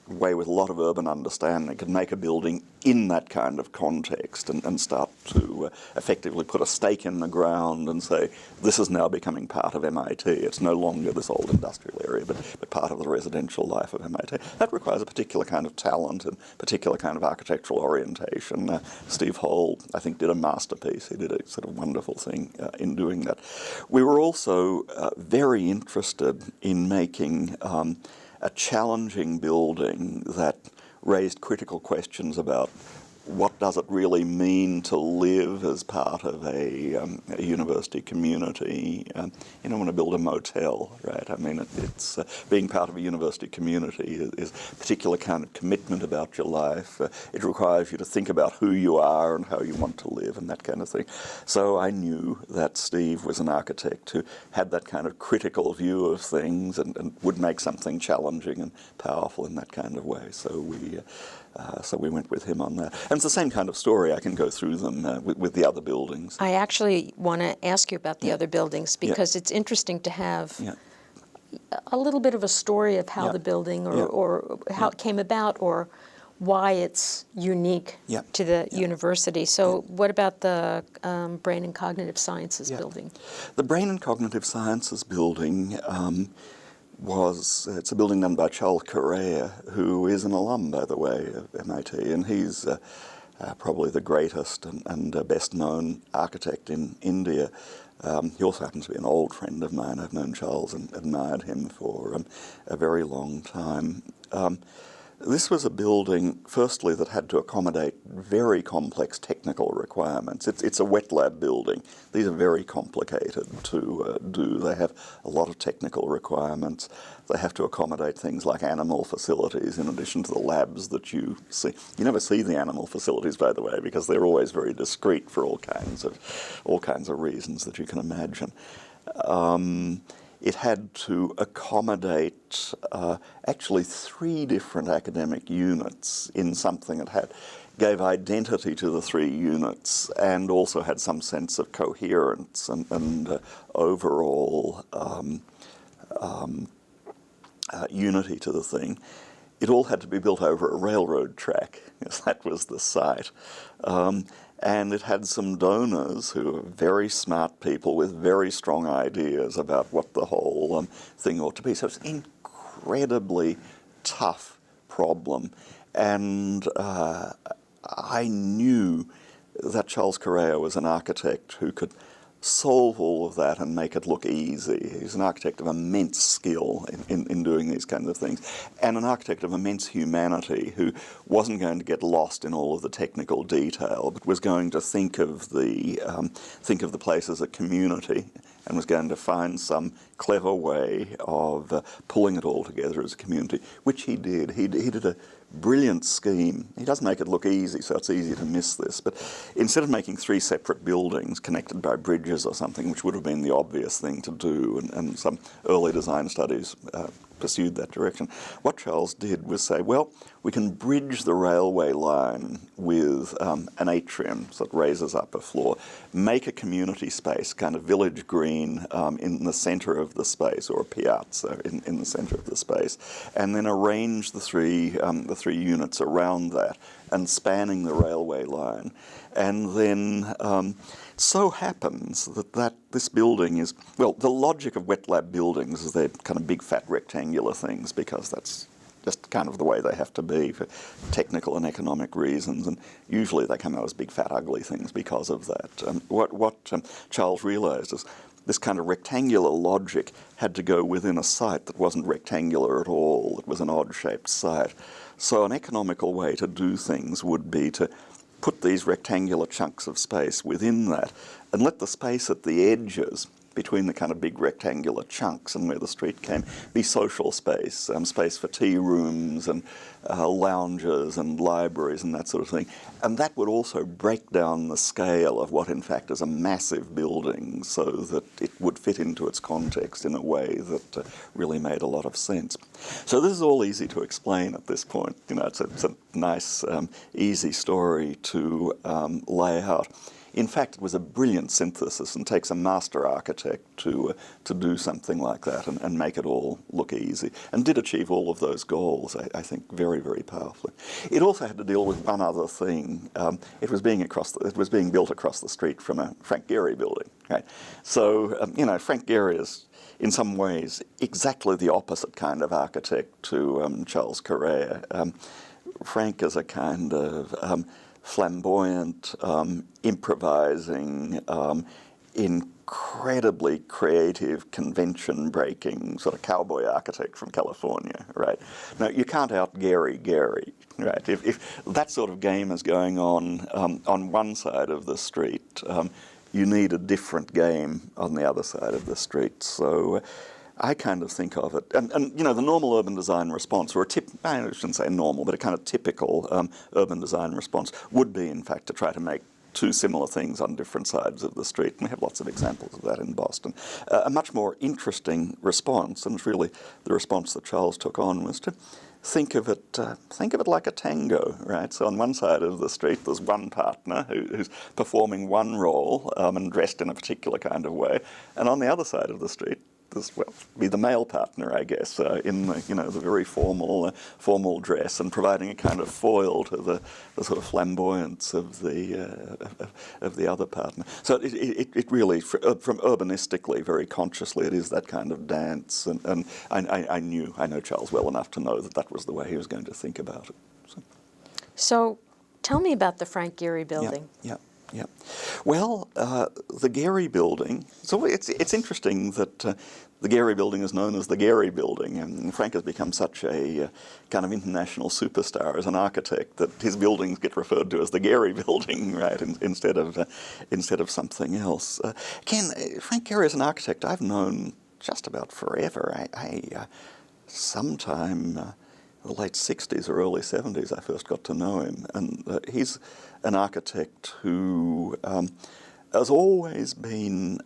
way with a lot of urban understanding, could make a building in that kind of context and start to effectively put a stake in the ground and say, this is now becoming part of MIT. It's no longer this old industrial area, but part of the residential life of MIT. That requires a particular kind of talent and particular kind of architectural orientation. Steve Hall, I think, did a masterpiece. He did a sort of wonderful thing in doing that. We were also very interested in making a challenging building that raised critical questions about what does it really mean to live as part of a university community. You don't want to build a motel, right? I mean, it's being part of a university community is a particular kind of commitment about your life. It requires you to think about who you are and how you want to live and that kind of thing. So I knew that Steve was an architect who had that kind of critical view of things and would make something challenging and powerful in that kind of way. So we went with him on that. And it's the same kind of story. I can go through them with the other buildings. I actually want to ask you about the other buildings because it's interesting to have a little bit of a story of how the building or how it came about or why it's unique to the university. So what about the Brain and Cognitive Sciences building? The Brain and Cognitive Sciences building it's a building done by Charles Correa, who is an alum, by the way, of MIT, and he's probably the greatest and best-known architect in India. He also happens to be an old friend of mine. I've known Charles and admired him for a very long time. This was a building, firstly, that had to accommodate very complex technical requirements. It's a wet lab building. These are very complicated to do. They have a lot of technical requirements. They have to accommodate things like animal facilities in addition to the labs that you see. You never see the animal facilities, by the way, because they're always very discreet for all kinds of reasons that you can imagine. It had to accommodate actually 3 different academic units in something that gave identity to the 3 units and also had some sense of coherence and overall unity to the thing. It all had to be built over a railroad track, because that was the site. And it had some donors who were very smart people with very strong ideas about what the whole thing ought to be. So it's an incredibly tough problem. And I knew that Charles Correa was an architect who could solve all of that and make it look easy. He's an architect of immense skill in doing these kinds of things, and an architect of immense humanity who wasn't going to get lost in all of the technical detail, but was going to think of the place as a community, and was going to find some clever way of pulling it all together as a community, which he did. He did a brilliant scheme. He does make it look easy, so it's easy to miss this. But instead of making 3 separate buildings connected by bridges or something, which would have been the obvious thing to do, and some early design studies pursued that direction, what Charles did was say, well, we can bridge the railway line with an atrium that raises up a floor, make a community space, kind of village green in the center of the space, or a piazza in the center of the space, and then arrange the three units around that and spanning the railway line. And then so happens that this building is, well, the logic of wet lab buildings is they're kind of big fat rectangular things, because that's just kind of the way they have to be for technical and economic reasons, and usually they come out as big fat ugly things because of that. What Charles realized is this kind of rectangular logic had to go within a site that wasn't rectangular at all. It was an odd-shaped site. So an economical way to do things would be to put these rectangular chunks of space within that and let the space at the edges between the kind of big rectangular chunks and where the street came be social space, space for tea rooms and lounges and libraries and that sort of thing. And that would also break down the scale of what in fact is a massive building, so that it would fit into its context in a way that really made a lot of sense. So this is all easy to explain at this point. You know, it's a nice, easy story to lay out. In fact, it was a brilliant synthesis, and takes a master architect to do something like that and make it all look easy, and did achieve all of those goals, I think, very, very powerfully. It also had to deal with one other thing. It was being built across the street from a Frank Gehry building, right? So, you know, Frank Gehry is, in some ways, exactly the opposite kind of architect to Charles Correa. Frank is a kind of flamboyant, improvising, incredibly creative, convention-breaking sort of cowboy architect from California, right? Now, you can't out-Gehry, right? If that sort of game is going on one side of the street, you need a different game on the other side of the street. So I kind of think of it, and you know, the normal urban design response, or I shouldn't say normal, but a kind of typical urban design response would be, in fact, to try to make 2 similar things on different sides of the street. And we have lots of examples of that in Boston. A much more interesting response, and it's really the response that Charles took on, was to think of it like a tango, right? So on one side of the street, there's one partner who's performing one role and dressed in a particular kind of way, and on the other side of the street, this, well, be the male partner, I guess, in the, you know, the very formal dress, and providing a kind of foil to the sort of flamboyance of the other partner. So it really, from urbanistically, very consciously, it is that kind of dance. And I know Charles well enough to know that that was the way he was going to think about it. So tell me about the Frank Gehry building. Yeah. Well, the Gehry building, so it's interesting that the Gehry building is known as the Gehry building, and Frank has become such a kind of international superstar as an architect that his buildings get referred to as the Gehry building, right, instead of something else. Again, Frank Gehry as an architect I've known just about forever. Sometime the late 60s or early 70s I first got to know him, and he's an architect who has always been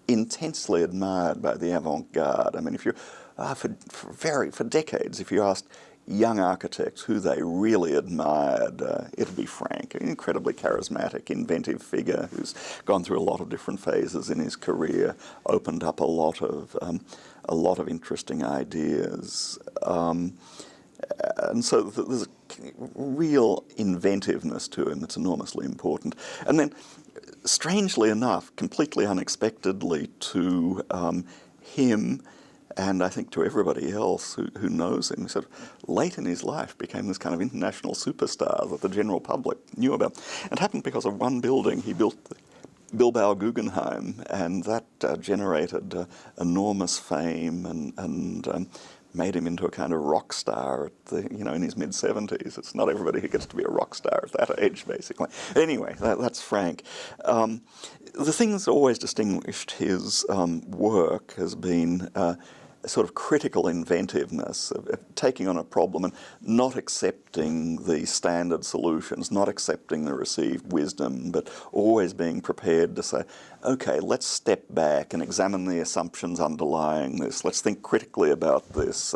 intensely admired by the avant-garde. I mean, if you for decades, if you asked young architects who they really admired, it'd be Frank, an incredibly charismatic, inventive figure who's gone through a lot of different phases in his career, opened up a lot of interesting ideas, and so there's real inventiveness to him that's enormously important. And then, strangely enough, completely unexpectedly to him, and I think to everybody else who knows him, sort of late in his life became this kind of international superstar that the general public knew about. It happened because of one building. He built the Bilbao Guggenheim, and that generated enormous fame and made him into a kind of rock star at the, in his mid-70s. It's not everybody who gets to be a rock star at that age, basically. Anyway, that's Frank. The thing that's always distinguished his work has been a sort of critical inventiveness of taking on a problem and not accepting the standard solutions, not accepting the received wisdom, but always being prepared to say, okay, let's step back and examine the assumptions underlying this. Let's think critically about this.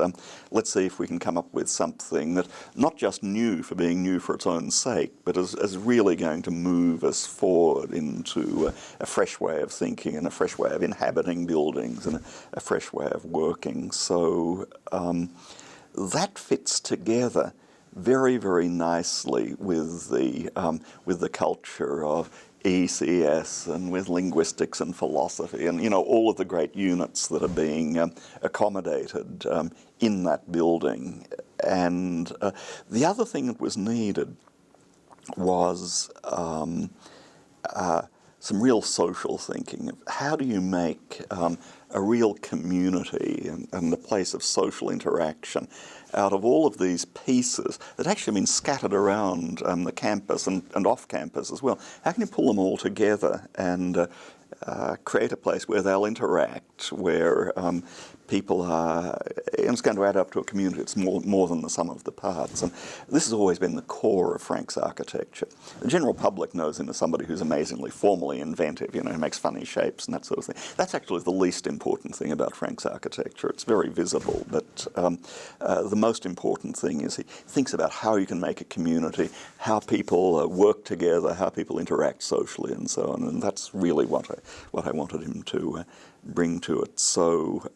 Let's see if we can come up with something that not just new for being new for its own sake, but is really going to move us forward into a fresh way of thinking and a fresh way of inhabiting buildings and a fresh way of working. So that fits together very, very nicely with the culture of ECS and with linguistics and philosophy and all of the great units that are being accommodated in that building. And the other thing that was needed was some real social thinking of how do you make a real community and a place of social interaction out of all of these pieces that actually have been scattered around the campus and off campus as well. How can you pull them all together and create a place where they'll interact, where people are, and it's going to add up to a community that's more than the sum of the parts. And this has always been the core of Frank's architecture. The general public knows him as somebody who's amazingly formally inventive, who makes funny shapes and that sort of thing. That's actually the least important thing about Frank's architecture. It's very visible, but the most important thing is he thinks about how you can make a community, how people work together, how people interact socially and so on, and that's really what I wanted him to bring to it. So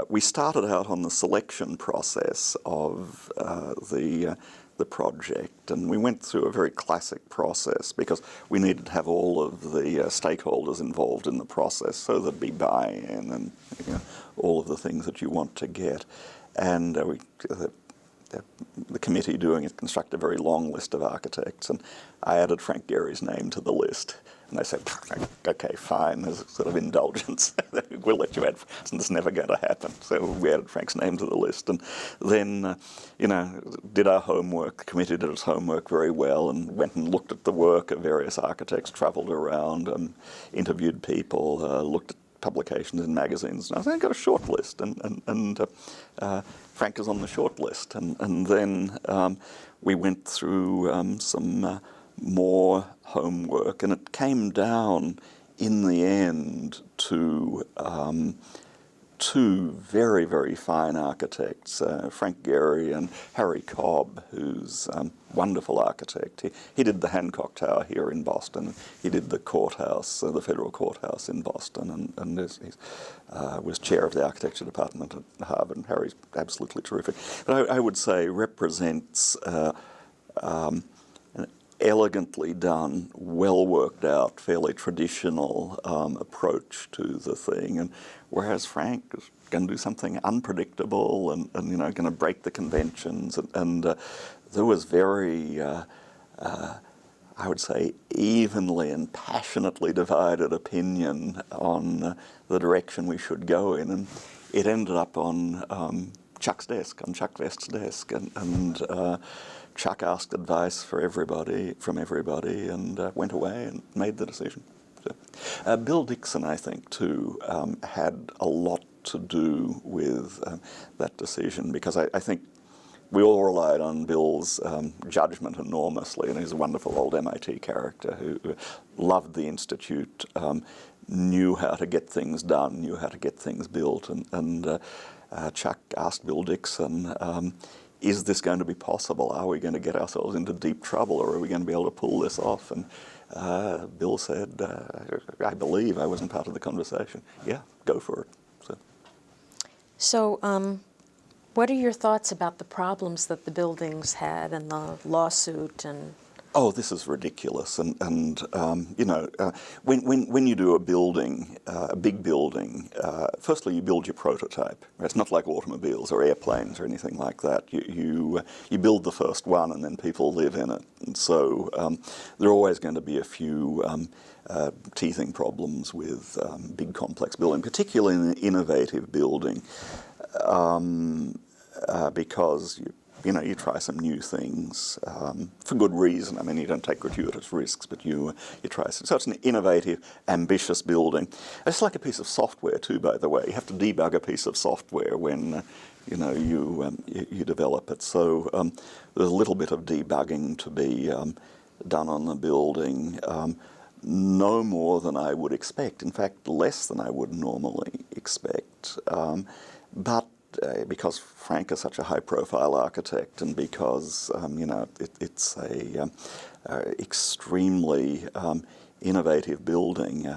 we started out on the selection process of the project, and we went through a very classic process because we needed to have all of the stakeholders involved in the process, so there'd be buy-in and all of the things that you want to get. And the committee doing it constructed a very long list of architects, and I added Frank Gehry's name to the list. And they said, okay, fine, there's a sort of indulgence. We'll let you add, and it's never going to happen. So we added Frank's name to the list. And then, did our homework. The committee did its homework very well and went and looked at the work of various architects, travelled around and interviewed people, looked at publications in magazines. And I think I got a short list, and Frank is on the short list. And then we went through some more homework, and it came down in the end to two very, very fine architects, Frank Gehry and Harry Cobb, who's a wonderful architect. He did the Hancock Tower here in Boston. He did the courthouse, the federal courthouse in Boston, and he was chair of the architecture department at Harvard. And Harry's absolutely terrific. But I would say represents an elegantly done, well worked out, fairly traditional approach to the thing, and whereas Frank is going to do something unpredictable and going to break the conventions, and there was very, I would say, evenly and passionately divided opinion on the direction we should go in, and it ended up on Chuck's desk, on Chuck Vest's desk, and Chuck asked advice from everybody, and went away and made the decision. So, Bill Dixon, I think, too, had a lot to do with that decision, because I think we all relied on Bill's judgment enormously, and he's a wonderful old MIT character who loved the Institute, knew how to get things done, knew how to get things built, and Chuck asked Bill Dixon, is this going to be possible? Are we going to get ourselves into deep trouble, or are we going to be able to pull this off? And Bill said, I believe, I wasn't part of the conversation, yeah, go for it. So What are your thoughts about the problems that the buildings had and the lawsuit and? Oh, this is ridiculous, and you know, when you do a building, a big building, firstly you build your prototype. It's not like automobiles or airplanes or anything like that. You build the first one, and then people live in it. And so there are always going to be a few teething problems with big complex building, particularly in an innovative building, because you try some new things for good reason. I mean, you don't take gratuitous risks, but you try some. So it's an innovative, ambitious building. It's like a piece of software too, by the way. You have to debug a piece of software when you develop it. So there's a little bit of debugging to be done on the building. No more than I would expect. In fact, less than I would normally expect. But because Frank is such a high-profile architect, and because it's a extremely innovative building,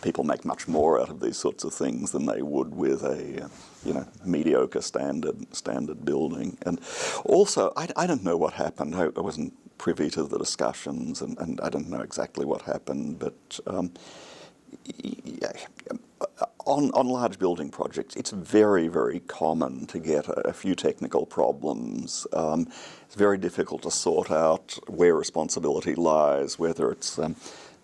people make much more out of these sorts of things than they would with a mediocre standard building. And also, I don't know what happened. I wasn't privy to the discussions, and I don't know exactly what happened, but. On large building projects, it's very, very common to get a few technical problems. It's very difficult to sort out where responsibility lies, whether it's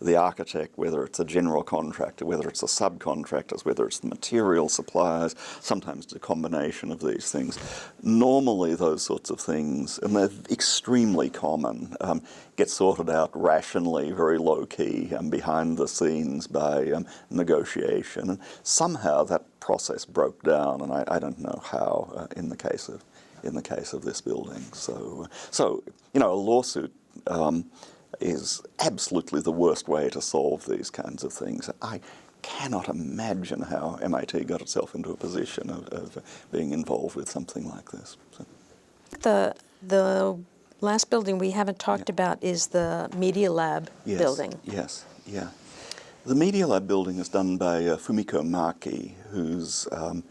the architect, whether it's a general contractor, whether it's the subcontractors, whether it's the material suppliers. Sometimes it's a combination of these things. Normally those sorts of things, and they're extremely common, get sorted out rationally, very low-key, behind the scenes by negotiation. And somehow that process broke down, and I don't know how in the case of this building. So a lawsuit is absolutely the worst way to solve these kinds of things. I cannot imagine how MIT got itself into a position of being involved with something like this. So. The last building we haven't talked about is the Media Lab building. Yes, yeah. The Media Lab building is done by Fumiko Maki, who's a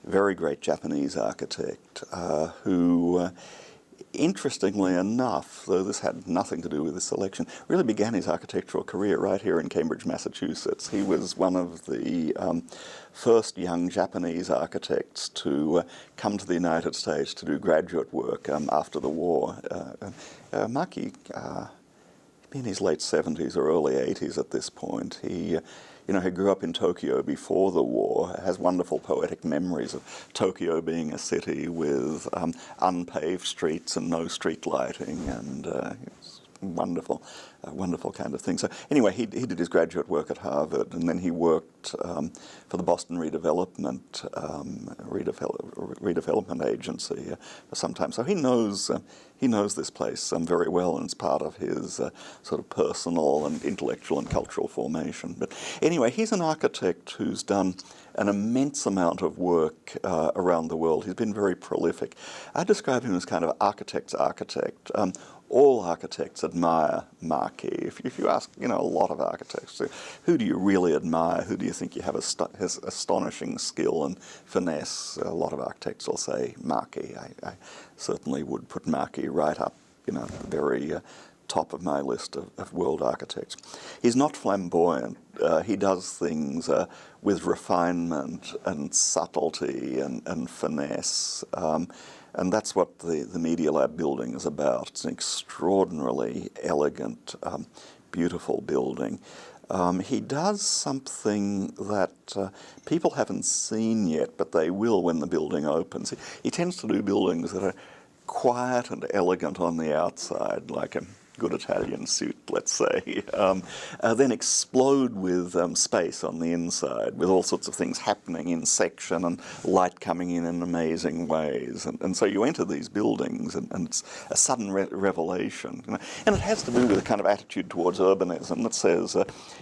very great Japanese architect who interestingly enough, though this had nothing to do with his selection, really began his architectural career right here in Cambridge, Massachusetts. He was one of the first young Japanese architects to come to the United States to do graduate work after the war. Maki, in his late 70s or early 80s at this point, he grew up in Tokyo before the war, has wonderful poetic memories of Tokyo being a city with unpaved streets and no street lighting, and it's wonderful kind of thing. So anyway, he did his graduate work at Harvard, and then he worked for the Boston Redevelopment Agency for some time. So he knows this place very well, and it's part of his sort of personal and intellectual and cultural formation. But anyway, he's an architect who's done an immense amount of work around the world. He's been very prolific. I describe him as kind of architect's architect. All architects admire Maki. If you ask, a lot of architects, who do you really admire? Who do you think you have has astonishing skill and finesse? A lot of architects will say Maki. I certainly would put Maki right up, at the very top of my list of world architects. He's not flamboyant. He does things with refinement and subtlety and finesse. And that's what the Media Lab building is about. It's an extraordinarily elegant, beautiful building. He does something that people haven't seen yet, but they will when the building opens. He tends to do buildings that are quiet and elegant on the outside, like a good Italian suit, let's say, then explode with space on the inside, with all sorts of things happening in section and light coming in amazing ways. And so you enter these buildings, and it's a sudden revelation. And it has to do with a kind of attitude towards urbanism that says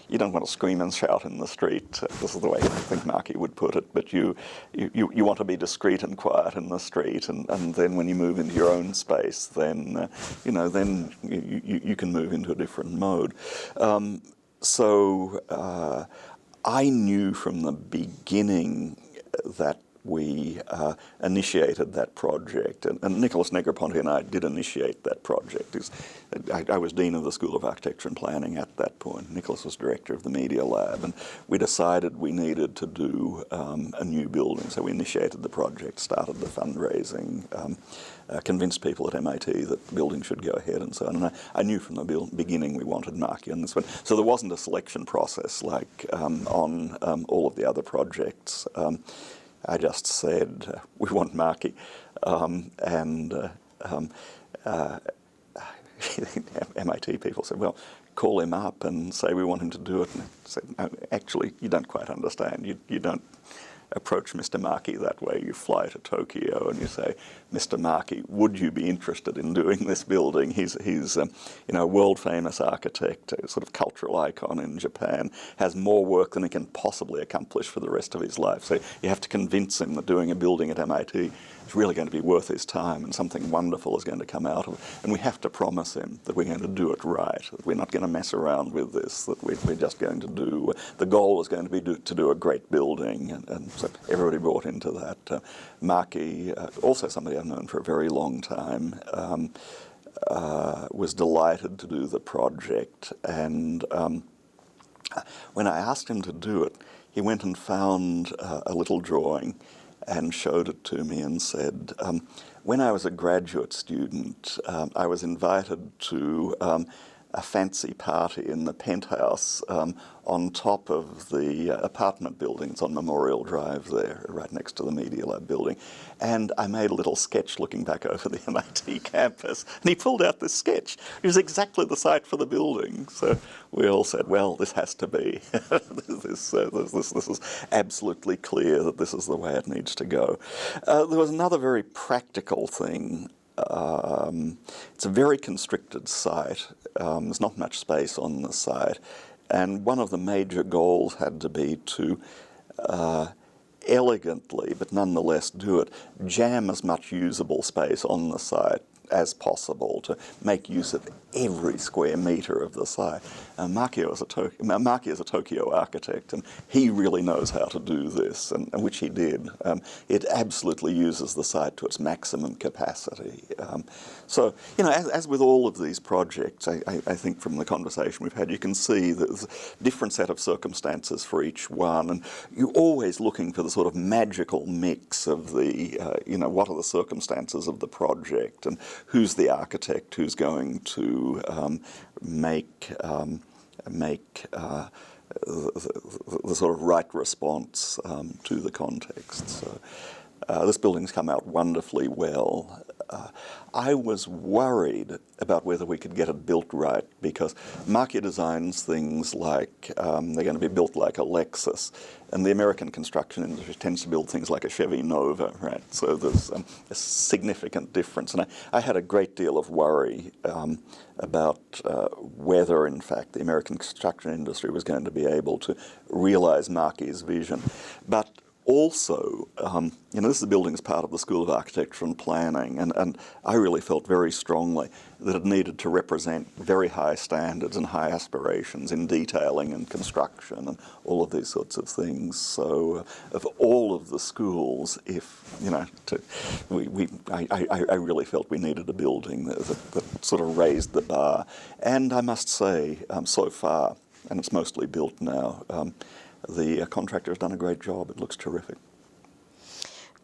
you don't want to scream and shout in the street. This is the way I think Maki would put it, but you want to be discreet and quiet in the street, and then when you move into your own space, then you can move into a different mode. So I knew from the beginning that we initiated that project. And Nicholas Negroponte and I did initiate that project. I was Dean of the School of Architecture and Planning at that point. Nicholas was Director of the Media Lab, and we decided we needed to do a new building. So we initiated the project, started the fundraising, convinced people at MIT that the building should go ahead and so on. And I knew from the beginning we wanted Maki on this one. So there wasn't a selection process like on all of the other projects. I just said, we want Maki. MIT people said, well, call him up and say we want him to do it. And I said, no, actually, you don't quite understand. You don't approach Mr. Maki that way. You fly to Tokyo and you say, Mr. Maki, would you be interested in doing this building? He's a world-famous architect, a sort of cultural icon in Japan, has more work than he can possibly accomplish for the rest of his life. So you have to convince him that doing a building at MIT is really going to be worth his time and something wonderful is going to come out of it. And we have to promise him that we're going to do it right, that we're not going to mess around with this, that we're just going to do, the goal is going to be to do a great building. And so everybody bought into that. Maki, also somebody I've known for a very long time, was delighted to do the project. And when I asked him to do it, he went and found a little drawing and showed it to me and said, when I was a graduate student, I was invited to a fancy party in the penthouse on top of the apartment buildings on Memorial Drive there, right next to the Media Lab building. And I made a little sketch looking back over the MIT campus. And he pulled out this sketch. It was exactly the site for the building. So we all said, well, this has to be. This is absolutely clear that this is the way it needs to go. There was another very practical thing. It's a very constricted site. There's not much space on the site. And one of the major goals had to be to elegantly, but nonetheless do it, jam as much usable space on the site as possible to make use of every square metre of the site. Maki is a Tokyo architect, and he really knows how to do this, and which he did. It absolutely uses the site to its maximum capacity. So, as with all of these projects, I think from the conversation we've had, you can see that there's a different set of circumstances for each one, and you're always looking for the sort of magical mix of the, what are the circumstances of the project, and who's the architect who's going to make the sort of right response to the context. So this building's come out wonderfully well. I was worried about whether we could get it built right because Maki designs things like they're going to be built like a Lexus, and the American construction industry tends to build things like a Chevy Nova, right? So there's a significant difference, and I had a great deal of worry about whether, in fact, the American construction industry was going to be able to realize Maki's vision. But also, this building is part of the School of Architecture and Planning, and I really felt very strongly that it needed to represent very high standards and high aspirations in detailing and construction and all of these sorts of things. So, of all of the schools, I really felt we needed a building that sort of raised the bar. And I must say, so far, and it's mostly built now, the contractor has done a great job. It looks terrific.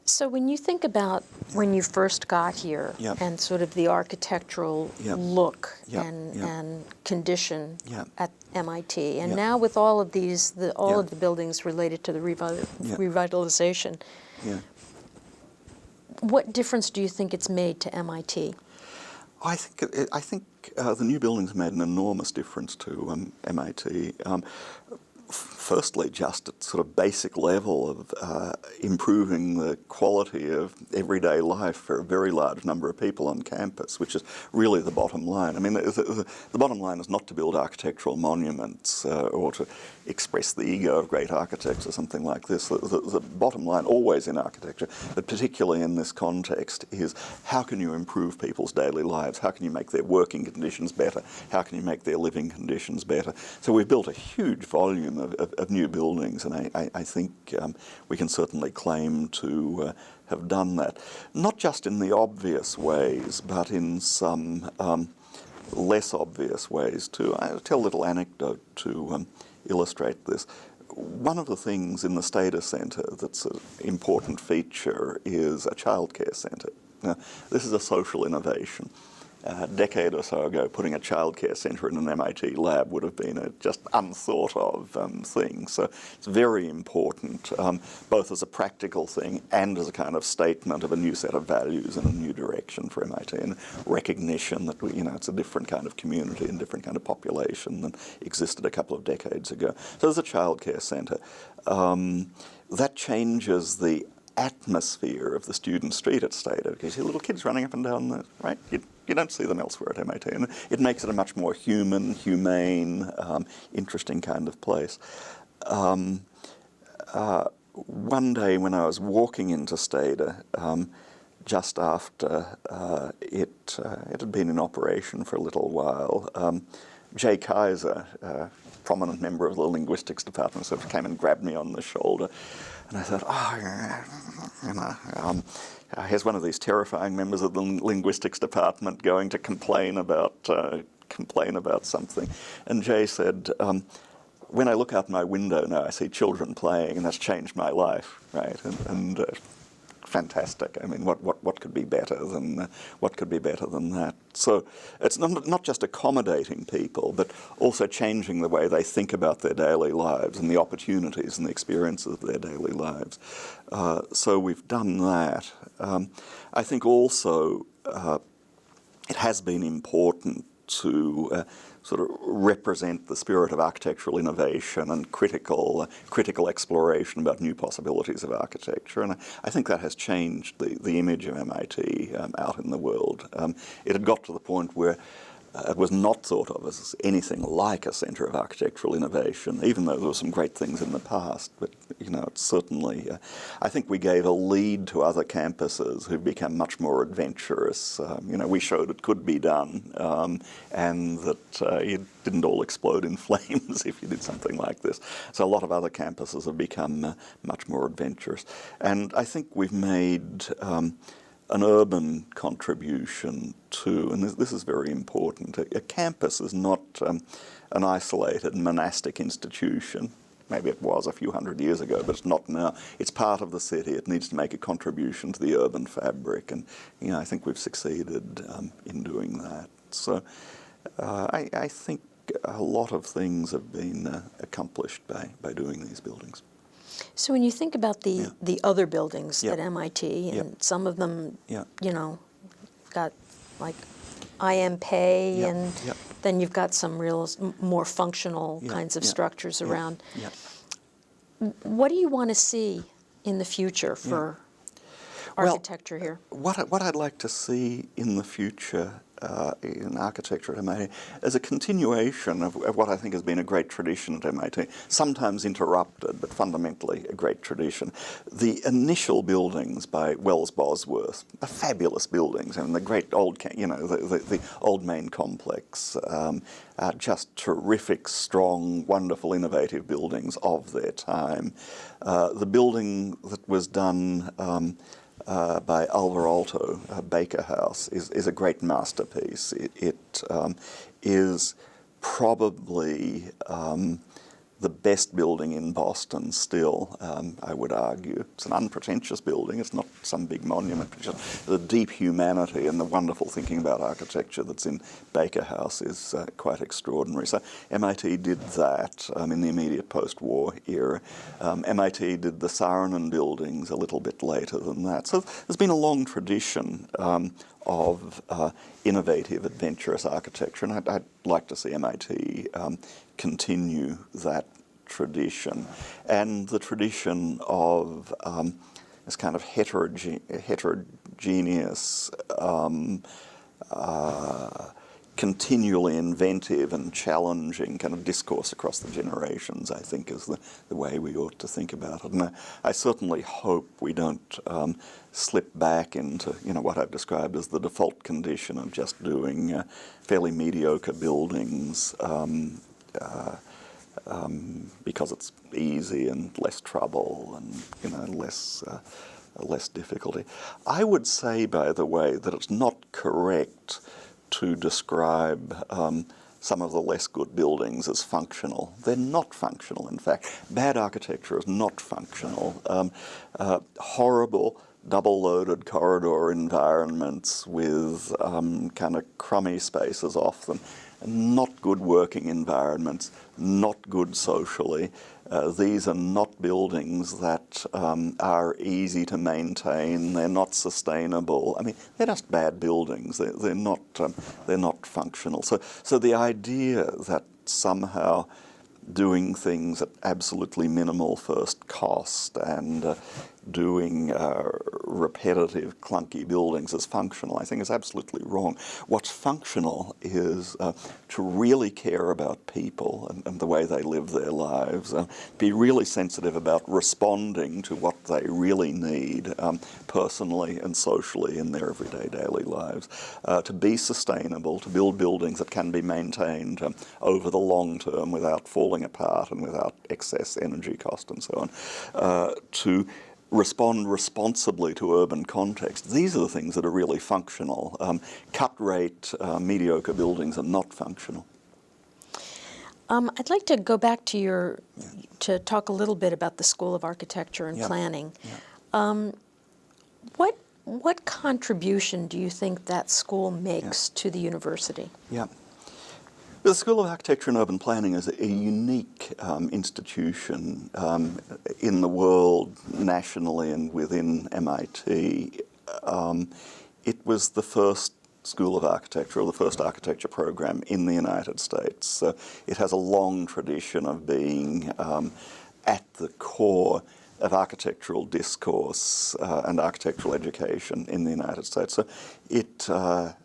So when you think about when you first got here Yep. and sort of the architectural Yep. look Yep. and condition Yep. at MIT, and Yep. now with all of these, all Yep. of the buildings related to the Yep. revitalization, Yeah. what difference do you think it's made to MIT? I think the new building's made an enormous difference to MIT. Firstly, just at sort of basic level of improving the quality of everyday life for a very large number of people on campus, which is really the bottom line. I mean, the bottom line is not to build architectural monuments or to express the ego of great architects or something like this. The bottom line, always in architecture, but particularly in this context, is how can you improve people's daily lives? How can you make their working conditions better? How can you make their living conditions better? So we've built a huge volume of of new buildings, and I think we can certainly claim to have done that. Not just in the obvious ways, but in some less obvious ways too. I'll tell a little anecdote to illustrate this. One of the things in the Stater Centre that's an important feature is a childcare centre. Now, this is a social innovation. A decade or so ago, putting a childcare centre in an MIT lab would have been a just unthought of thing. So it's very important, both as a practical thing and as a kind of statement of a new set of values and a new direction for MIT, and recognition that it's a different kind of community and different kind of population than existed a couple of decades ago. So there's a childcare centre. That changes the atmosphere of the student street at Stater, because you see little kids running up and down there, right? You don't see them elsewhere at MIT, and it makes it a much more humane, interesting kind of place. One day when I was walking into Stater, just after it had been in operation for a little while, Jay Kaiser, a prominent member of the linguistics department, sort of came and grabbed me on the shoulder. And I thought, here's one of these terrifying members of the linguistics department going to complain about something. And Jay said, when I look out my window now, I see children playing, and that's changed my life, right? And fantastic. I mean, what could be better than that? So it's not just accommodating people, but also changing the way they think about their daily lives and the opportunities and the experiences of their daily lives. So we've done that. I think also it has been important to sort of represent the spirit of architectural innovation and critical exploration about new possibilities of architecture. And I think that has changed the image of MIT out in the world. It had got to the point where it was not thought of as anything like a centre of architectural innovation, even though there were some great things in the past. But, it's certainly, I think we gave a lead to other campuses who've become much more adventurous. We showed it could be done, and that it didn't all explode in flames if you did something like this. So a lot of other campuses have become much more adventurous. And I think we've made an urban contribution too, and this is very important. A campus is not an isolated monastic institution. Maybe it was a few hundred years ago, but it's not now. It's part of the city. It needs to make a contribution to the urban fabric, and I think we've succeeded in doing that. So I think a lot of things have been accomplished by doing these buildings. So when you think about the other buildings Yep. at MIT, and Yep. some of them, Yep. got like IM Pei, Yep. and Yep. then you've got some real more functional Yep. kinds of Yep. structures Yep. around. Yep. What do you want to see in the future for architecture here? What I'd like to see in the future in architecture at MIT is a continuation of what I think has been a great tradition at MIT, sometimes interrupted, but fundamentally a great tradition. The initial buildings by Wells Bosworth are fabulous buildings, and the great old, the old main complex are just terrific, strong, wonderful, innovative buildings of their time. The building that was done by Alvar Aalto, Baker House, is a great masterpiece. It is probably the best building in Boston still, I would argue. It's an unpretentious building. It's not some big monument, but just the deep humanity and the wonderful thinking about architecture that's in Baker House is quite extraordinary. So MIT did that in the immediate post-war era. MIT did the Saarinen buildings a little bit later than that. So there's been a long tradition of innovative, adventurous architecture, and I'd like to see MIT continue that tradition, and the tradition of this kind of heterogeneous, continually inventive and challenging kind of discourse across the generations, I think, is the way we ought to think about it. And I certainly hope we don't slip back into what I've described as the default condition of just doing fairly mediocre buildings because it's easy and less trouble and less difficulty. I would say, by the way, that it's not correct to describe some of the less good buildings as functional. They're not functional, in fact. Bad architecture is not functional. Horrible double-loaded corridor environments with kind of crummy spaces off them, not good working environments, not good socially. These are not buildings that are easy to maintain. They're not sustainable. I mean, they're just bad buildings. They're not functional. So the idea that somehow doing things at absolutely minimal first cost and doing repetitive, clunky buildings as functional, I think is absolutely wrong. What's functional is to really care about people and the way they live their lives, be really sensitive about responding to what they really need personally and socially in their everyday daily lives, to be sustainable, to build buildings that can be maintained over the long term without falling apart and without excess energy cost and so on, to respond responsibly to urban context. These are the things that are really functional. Cut-rate, mediocre buildings are not functional. I'd like to go back to to talk a little bit about the School of Architecture and Planning. What contribution do you think that school makes to the university? The School of Architecture and Urban Planning is a unique institution in the world, nationally and within MIT. It was the first School of Architecture, or the first architecture program in the United States. So it has a long tradition of being at the core of architectural discourse and architectural education in the United States. So it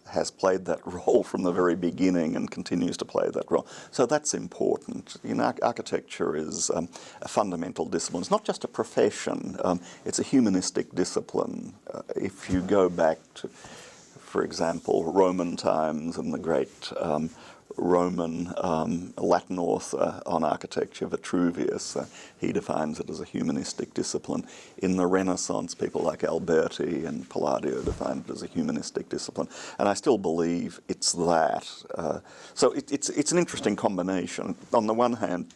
has played that role from the very beginning and continues to play that role. So that's important. Architecture is a fundamental discipline. It's not just a profession, it's a humanistic discipline. If you go back to, for example, Roman times and the great Roman Latin author on architecture, Vitruvius, he defines it as a humanistic discipline. In the Renaissance, people like Alberti and Palladio defined it as a humanistic discipline, and I still believe it's that. So it's an interesting combination. On the one hand,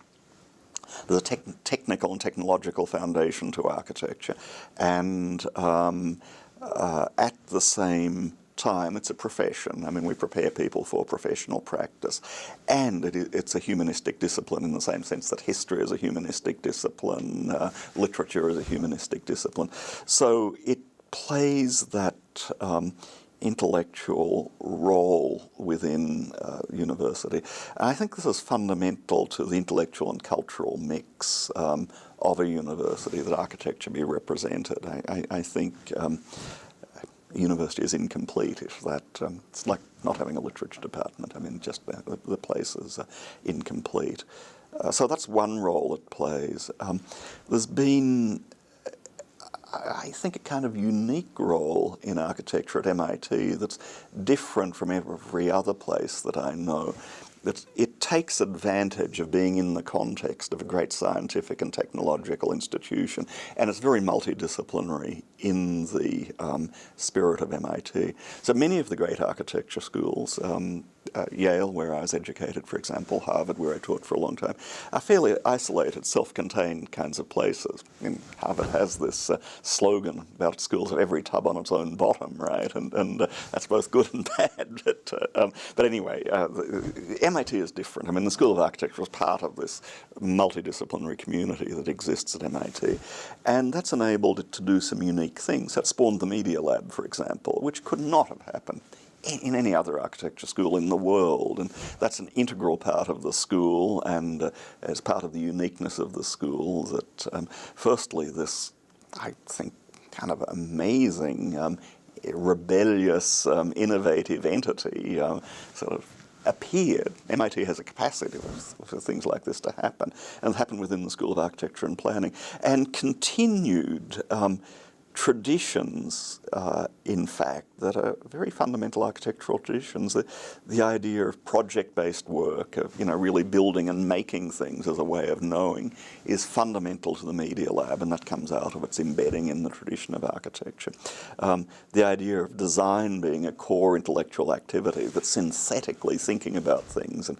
there's a technical and technological foundation to architecture, and at the same time, it's a profession. I mean, we prepare people for professional practice. And it's a humanistic discipline in the same sense that history is a humanistic discipline, literature is a humanistic discipline. So it plays that intellectual role within university. And I think this is fundamental to the intellectual and cultural mix of a university, that architecture be represented. I think university is incomplete if that, it's like not having a literature department. I mean, just the place is incomplete. So that's one role it plays. There's been, I think, a kind of unique role in architecture at MIT that's different from every other place that I know. That it takes advantage of being in the context of a great scientific and technological institution, and it's very multidisciplinary in the spirit of MIT. So many of the great architecture schools, Yale, where I was educated, for example, Harvard, where I taught for a long time, are fairly isolated, self-contained kinds of places. And Harvard has this slogan about schools of every tub on its own bottom, right? And that's both good and bad. But anyway, MIT is different. I mean, the School of Architecture is part of this multidisciplinary community that exists at MIT. And that's enabled it to do some unique things. That spawned the Media Lab, for example, which could not have happened in any other architecture school in the world. And that's an integral part of the school, and as part of the uniqueness of the school, that firstly, this, I think, kind of amazing, rebellious, innovative entity sort of appeared. MIT has a capacity for things like this to happen, and it happened within the School of Architecture and Planning, and continued traditions, in fact, that are very fundamental architectural traditions. The idea of project-based work, of really building and making things as a way of knowing, is fundamental to the Media Lab, and that comes out of its embedding in the tradition of architecture. The idea of design being a core intellectual activity that's synthetically thinking about things and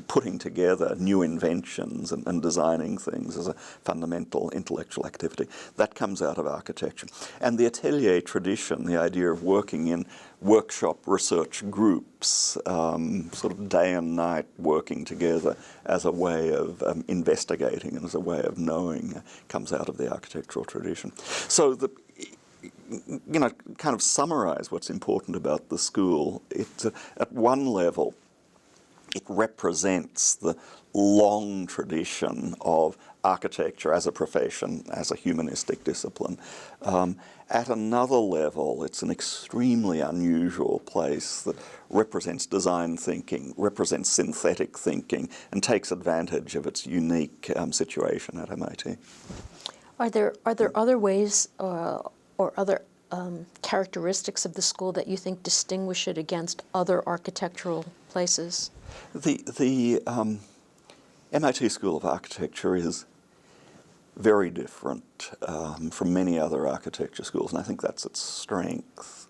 putting together new inventions and designing things as a fundamental intellectual activity, that comes out of architecture. And the atelier tradition, the idea of working in workshop research groups, sort of day and night working together as a way of investigating and as a way of knowing, comes out of the architectural tradition. So kind of summarize what's important about the school. At one level, it represents the long tradition of architecture as a profession, as a humanistic discipline. At another level, it's an extremely unusual place that represents design thinking, represents synthetic thinking, and takes advantage of its unique situation at MIT. Are there other ways or other characteristics of the school that you think distinguish it against other architectural places? The MIT School of Architecture is very different from many other architecture schools, and I think that's its strength.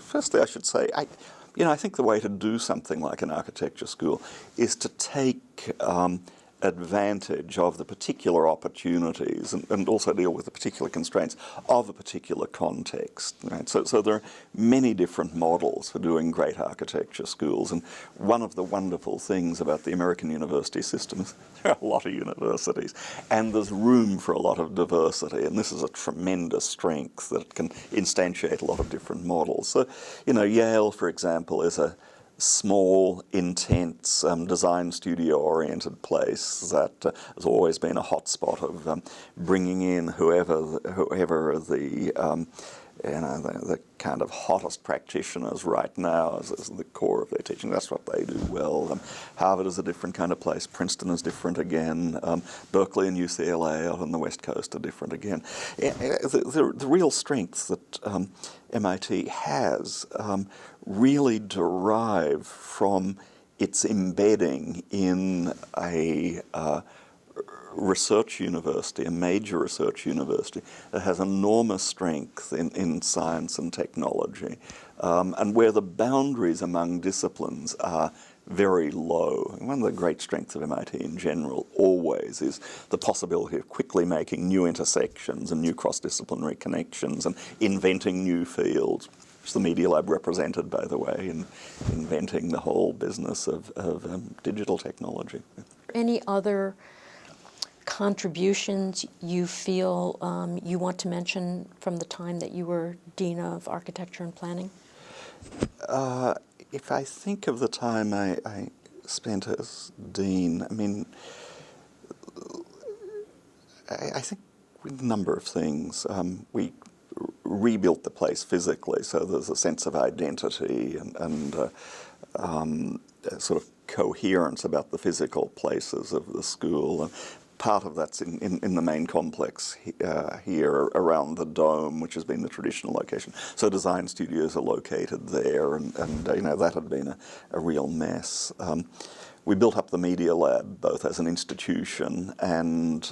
Firstly, I should say, I think the way to do something like an architecture school is to take advantage of the particular opportunities and also deal with the particular constraints of a particular context. Right? So there are many different models for doing great architecture schools, and one of the wonderful things about the American university system is there are a lot of universities, and there's room for a lot of diversity, and this is a tremendous strength that it can instantiate a lot of different models. So, Yale, for example, is a small, intense, design studio-oriented place that has always been a hotspot of bringing in whoever the kind of hottest practitioners right now as the core of their teaching. That's what they do well. Harvard is a different kind of place. Princeton is different again. Berkeley and UCLA out on the West Coast are different again. The real strengths that MIT has really derive from its embedding in a research university, a major research university that has enormous strength in science and technology, and where the boundaries among disciplines are very low. And one of the great strengths of MIT in general always is the possibility of quickly making new intersections and new cross-disciplinary connections and inventing new fields, which the Media Lab represented, by the way, in inventing the whole business of digital technology. Any other contributions you feel you want to mention from the time that you were Dean of Architecture and Planning? If I think of the time I spent as Dean, I think a number of things. We rebuilt the place physically, so there's a sense of identity and sort of coherence about the physical places of the school. And part of that's in the main complex here around the Dome, which has been the traditional location. So design studios are located there, and that had been a real mess. We built up the Media Lab both as an institution and,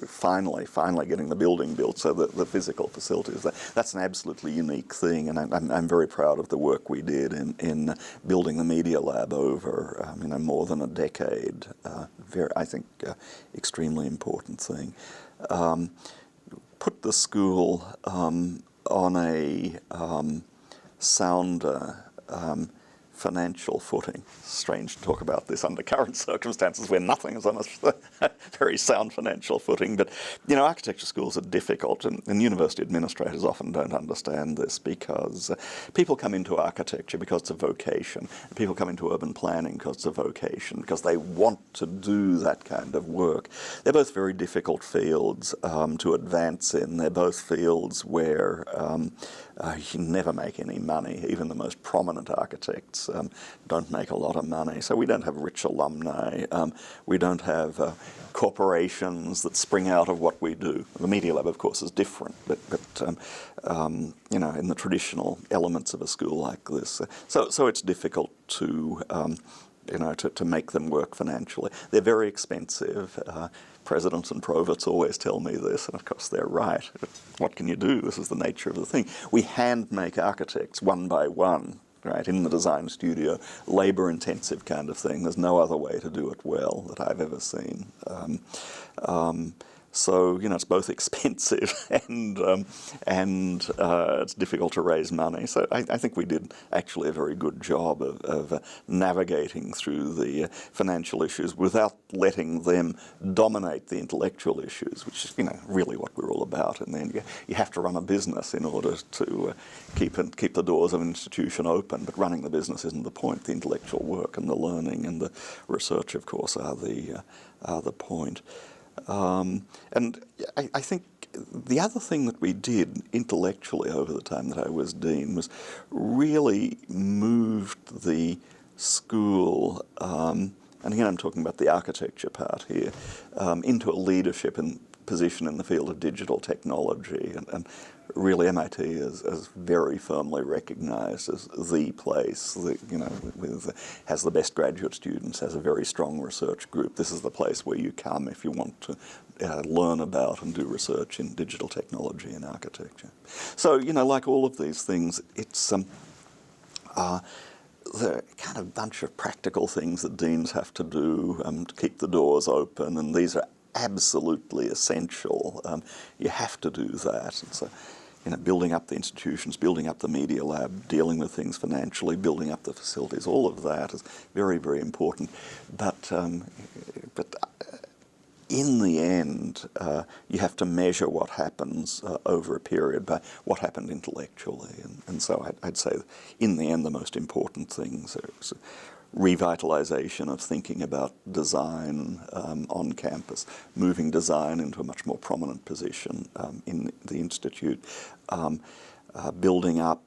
finally getting the building built so that the physical facilities. That's an absolutely unique thing, and I'm very proud of the work we did in building the Media Lab over more than a decade. I think extremely important thing. Put the school on a sounder financial footing. Strange to talk about this under current circumstances where nothing is on a very sound financial footing, but architecture schools are difficult, and university administrators often don't understand this because people come into architecture because it's a vocation, and people come into urban planning because it's a vocation, because they want to do that kind of work. They're both very difficult fields to advance in. They're both fields where you never make any money. Even the most prominent architects don't make a lot of money. So we don't have rich alumni. We don't have corporations that spring out of what we do. The Media Lab, of course, is different, but you know, in the traditional elements of a school like this. So it's difficult to you know, to make them work financially. They're very expensive. Presidents and provosts always tell me this, and of course they're right. What can you do? This is the nature of the thing. We hand make architects one by one, right, in the design studio, labor-intensive kind of thing. There's no other way to do it well that I've ever seen. So, you know, it's both expensive and it's difficult to raise money. So I think we did actually a very good job of navigating through the financial issues without letting them dominate the intellectual issues, which is, you know, really what we're all about. And then you have to run a business in order to keep the doors of an institution open, but running the business isn't the point. The intellectual work and the learning and the research, of course, are the point. And I think the other thing that we did intellectually over the time that I was dean was really moved the school, and again I'm talking about the architecture part here, into a leadership position in the field of digital technology. And really MIT is very firmly recognized as the place that, you know, has the best graduate students, has a very strong research group. This is the place where you come if you want to learn about and do research in digital technology and architecture. So, you know, like all of these things, it's the kind of bunch of practical things that deans have to do to keep the doors open, and these are absolutely essential. You have to do that. And so, you know, building up the institutions, building up the Media Lab, dealing with things financially, building up the facilities, all of that is very, very important. But in the end, you have to measure what happens over a period by what happened intellectually. And so I'd say, in the end, the most important things are revitalization of thinking about design on campus, moving design into a much more prominent position in the institute, building up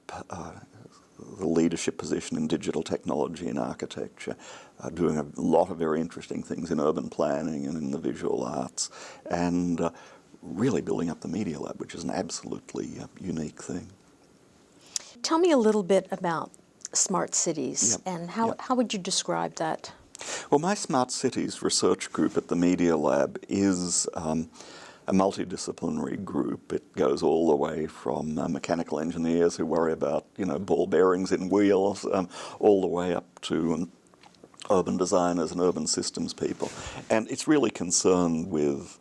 the leadership position in digital technology and architecture, doing a lot of very interesting things in urban planning and in the visual arts, and really building up the Media Lab, which is an absolutely unique thing. Tell me a little bit about smart cities, Yep. and how would you describe that? Well, my Smart Cities research group at the Media Lab is a multidisciplinary group. It goes all the way from mechanical engineers who worry about, you know, ball bearings in wheels, all the way up to urban designers and urban systems people. And it's really concerned with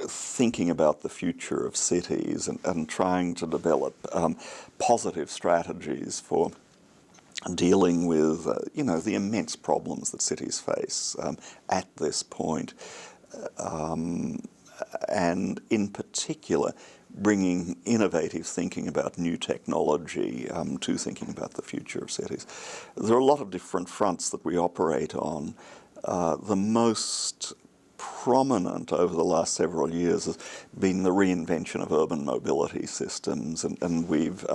thinking about the future of cities and trying to develop positive strategies for dealing with, you know, the immense problems that cities face at this point, and in particular bringing innovative thinking about new technology to thinking about the future of cities. There are a lot of different fronts that we operate on. The most prominent over the last several years has been the reinvention of urban mobility systems, and we've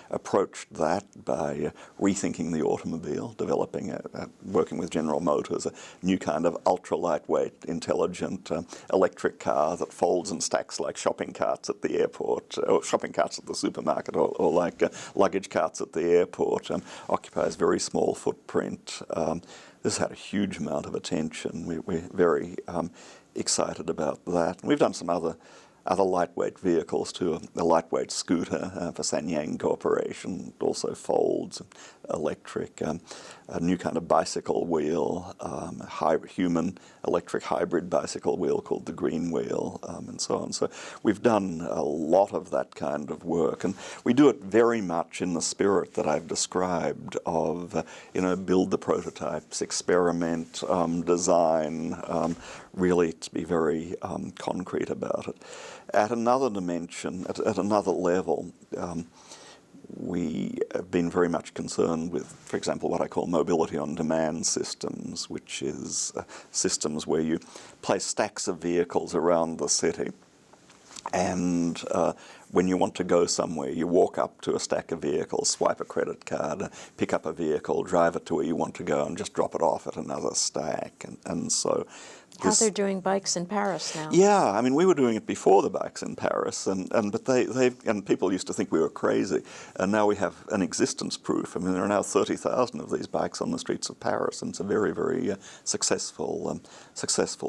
approached that by rethinking the automobile, developing, working with General Motors, a new kind of ultra-lightweight, intelligent electric car that folds and stacks like shopping carts at the airport, or shopping carts at the supermarket, or like luggage carts at the airport, occupies very small footprint. This had a huge amount of attention. We're very excited about that. And we've done some other lightweight vehicles too. A lightweight scooter for Sanyang Corporation, also folds, electric. A new kind of bicycle wheel, a human electric hybrid bicycle wheel called the Green Wheel, and so on. So we've done a lot of that kind of work, and we do it very much in the spirit that I've described of, you know, build the prototypes, experiment, design, really to be very concrete about it. At another dimension, at another level, we have been very much concerned with, for example, what I call mobility on demand systems, which is systems where you place stacks of vehicles around the city and when you want to go somewhere, you walk up to a stack of vehicles, swipe a credit card, pick up a vehicle, drive it to where you want to go, and just drop it off at another stack. And so How they're doing bikes in Paris now. yeah, I mean, we were doing it before the bikes in Paris, but and people used to think we were crazy, and now we have an existence proof. I mean, there are now 30,000 of these bikes on the streets of Paris, and it's a very, very successful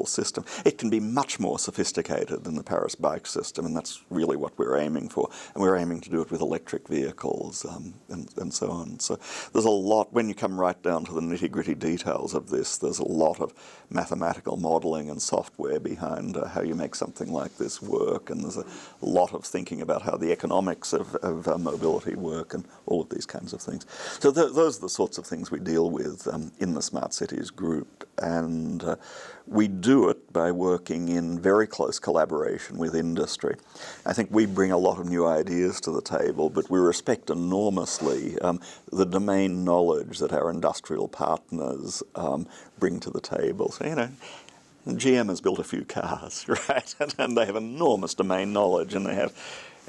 system. It can be much more sophisticated than the Paris bike system, and that's really what we're aiming for. And we're aiming to do it with electric vehicles and so on. So there's a lot, when you come right down to the nitty-gritty details of this, there's a lot of mathematical modeling and software behind how you make something like this work, and there's a lot of thinking about how the economics of mobility work and all of these kinds of things. So those are the sorts of things we deal with in the Smart Cities group, and we do it by working in very close collaboration with industry. I think we bring a lot of new ideas to the table, but we respect enormously the domain knowledge that our industrial partners bring to the table. So, you know, GM has built a few cars, right? And they have enormous domain knowledge, and they have,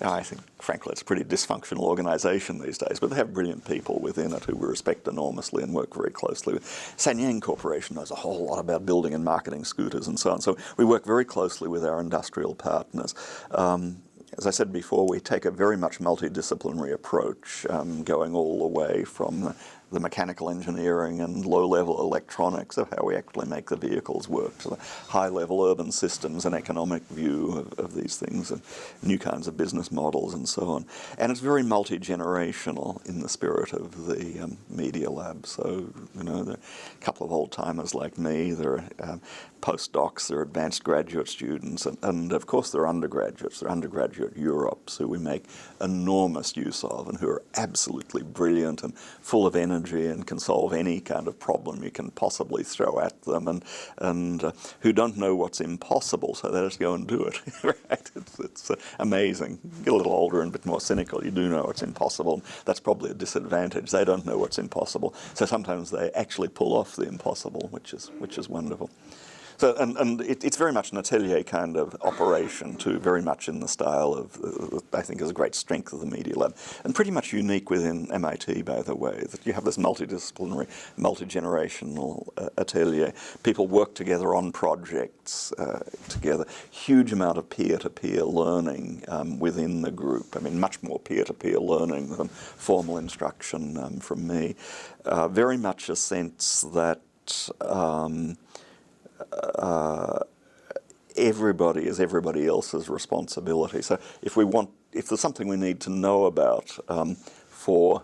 I think, frankly, it's a pretty dysfunctional organization these days, but they have brilliant people within it who we respect enormously and work very closely with. Sanyang Corporation knows a whole lot about building and marketing scooters and so on. So we work very closely with our industrial partners. As I said before, we take a very much multidisciplinary approach, going all the way from the mechanical engineering and low-level electronics of how we actually make the vehicles work, to the high-level urban systems and economic view of these things and new kinds of business models and so on. And it's very multi-generational in the spirit of the Media Lab. So, you know, there are a couple of old-timers like me, there are postdocs, there are advanced graduate students, and of course there are undergraduates. There are undergraduate Europes who we make enormous use of and who are absolutely brilliant and full of energy and can solve any kind of problem you can possibly throw at them, and who don't know what's impossible, so they just go and do it. Right? It's amazing. You get a little older and a bit more cynical. You do know what's impossible. That's probably a disadvantage. They don't know what's impossible, so sometimes they actually pull off the impossible, which is wonderful. So, and it's very much an atelier kind of operation too, very much in the style of, I think, is a great strength of the Media Lab, and pretty much unique within MIT, by the way, that you have this multidisciplinary, multi-generational atelier. People work together on projects together. Huge amount of peer-to-peer learning within the group. I mean, much more peer-to-peer learning than formal instruction from me. Very much a sense that everybody is everybody else's responsibility. So if there's something we need to know about for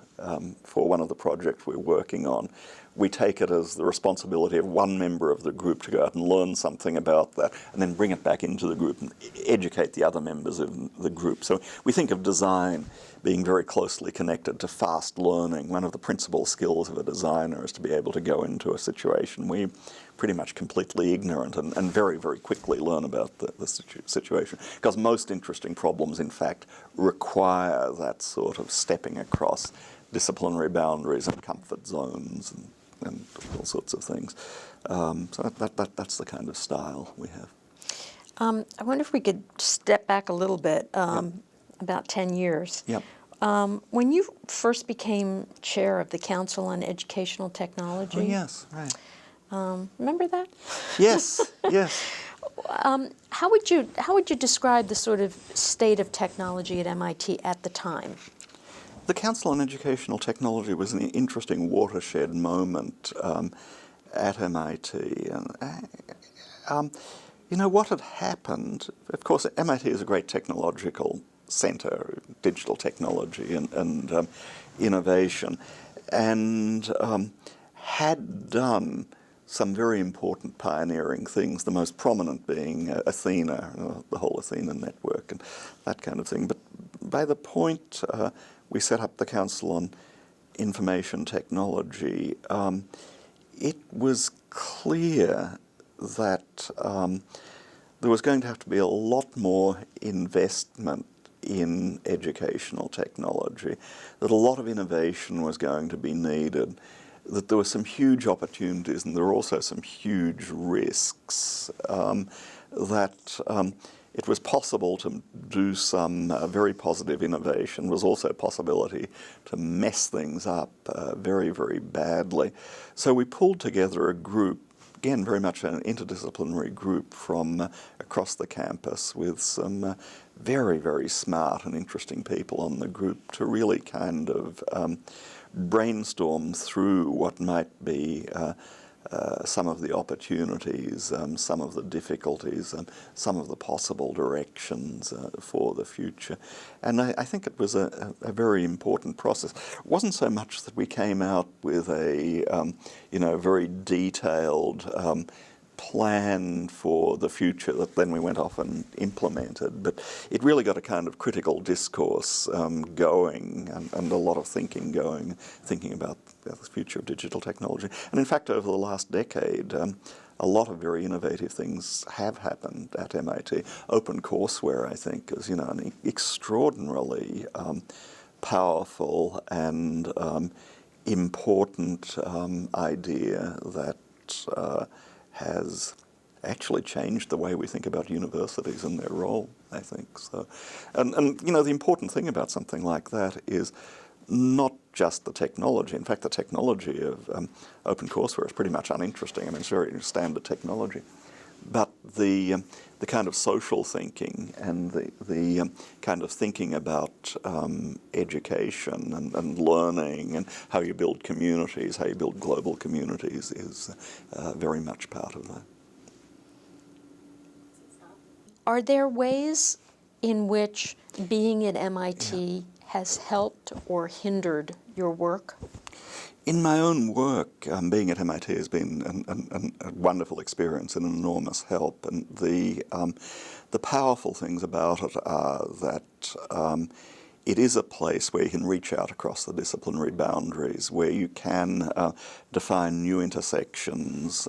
one of the projects we're working on, we take it as the responsibility of one member of the group to go out and learn something about that, and then bring it back into the group and educate the other members of the group. So we think of design being very closely connected to fast learning. One of the principal skills of a designer is to be able to go into a situation where you're pretty much completely ignorant and very, very quickly learn about the situation. Because most interesting problems, in fact, require that sort of stepping across disciplinary boundaries and comfort zones and all sorts of things. So that's the kind of style we have. I wonder if we could step back a little bit, about 10 years. Yep. When you first became chair of the Council on Educational Technology. Oh, yes, right. Remember that? Yes, yes. How would you describe the sort of state of technology at MIT at the time? The Council on Educational Technology was an interesting watershed moment at MIT. And you know, what had happened, of course, MIT is a great technological center, digital technology and innovation, and had done some very important pioneering things, the most prominent being Athena, the whole Athena network and that kind of thing. But by the point we set up the Council on Information Technology, it was clear that there was going to have to be a lot more investment in educational technology, that a lot of innovation was going to be needed, that there were some huge opportunities and there were also some huge risks, that it was possible to do some very positive innovation. There was also a possibility to mess things up very, very badly. So we pulled together a group, again, very much an interdisciplinary group from across the campus with some very, very smart and interesting people on the group to really kind of brainstorm through what might be some of the opportunities, some of the difficulties, some of the possible directions for the future. And I think it was a very important process. It wasn't so much that we came out with a very detailed plan for the future that then we went off and implemented, but it really got a kind of critical discourse going and a lot of thinking about the future of digital technology. And in fact, over the last decade, a lot of very innovative things have happened at MIT. OpenCourseware, I think, is an extraordinarily powerful and important idea that has actually changed the way we think about universities and their role, I think. So, and the important thing about something like that is not just the technology. In fact, the technology of OpenCourseware is pretty much uninteresting. I mean, it's very standard technology. But the kind of social thinking and the kind of thinking about education and learning and how you build communities, how you build global communities is very much part of that. Are there ways in which being at MIT has helped or hindered your work? In my own work, being at MIT has been a wonderful experience and an enormous help. And the powerful things about it are that it is a place where you can reach out across the disciplinary boundaries, where you can define new intersections,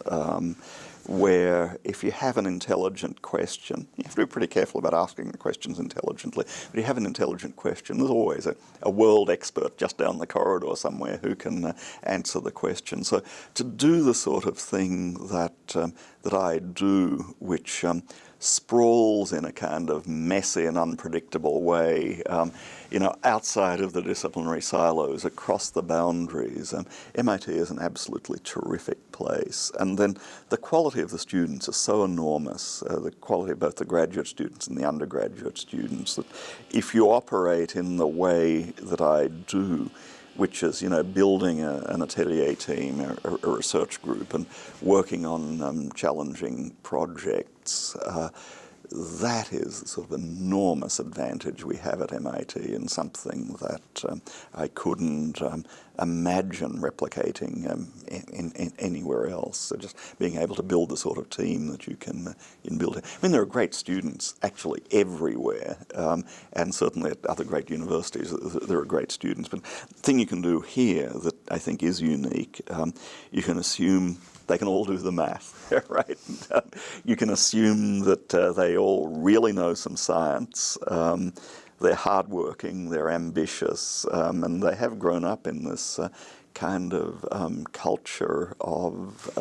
where if you have an intelligent question, you have to be pretty careful about asking the questions intelligently, but if you have an intelligent question, there's always a world expert just down the corridor somewhere who can answer the question. So to do the sort of thing that I do, which sprawls in a kind of messy and unpredictable way, outside of the disciplinary silos, across the boundaries. MIT is an absolutely terrific place. And then the quality of the students is so enormous, the quality of both the graduate students and the undergraduate students, that if you operate in the way that I do, which is, building an atelier team, a research group, and working on challenging projects, that is the sort of enormous advantage we have at MIT, and something that I couldn't imagine replicating in anywhere else. So just being able to build the sort of team that you can build. I mean, there are great students actually everywhere, and certainly at other great universities there are great students. But the thing you can do here that I think is unique, you can assume they can all do the math, right? You can assume that they all really know some science. They're hardworking, they're ambitious, and they have grown up in this kind of culture of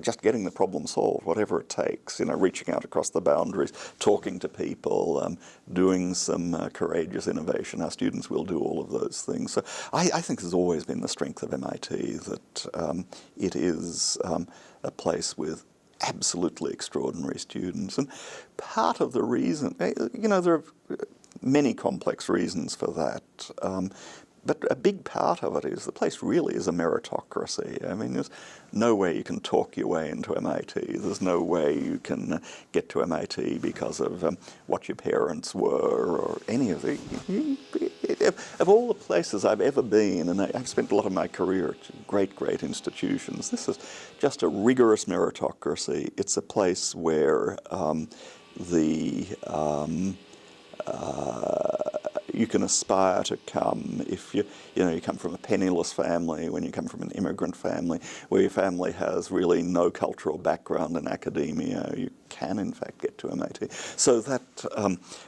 just getting the problem solved, whatever it takes, reaching out across the boundaries, talking to people, doing some courageous innovation. Our students will do all of those things. So I think there's always been the strength of MIT, that it is a place with absolutely extraordinary students. And part of the reason, there are many complex reasons for that, but a big part of it is the place really is a meritocracy. I mean, there's no way you can talk your way into MIT. There's no way you can get to MIT because of what your parents were or any of the... Of all the places I've ever been, and I've spent a lot of my career at great, great institutions, this is just a rigorous meritocracy. It's a place where you can aspire to come if you come from a penniless family, when you come from an immigrant family, where your family has really no cultural background in academia, you can in fact get to MIT. So that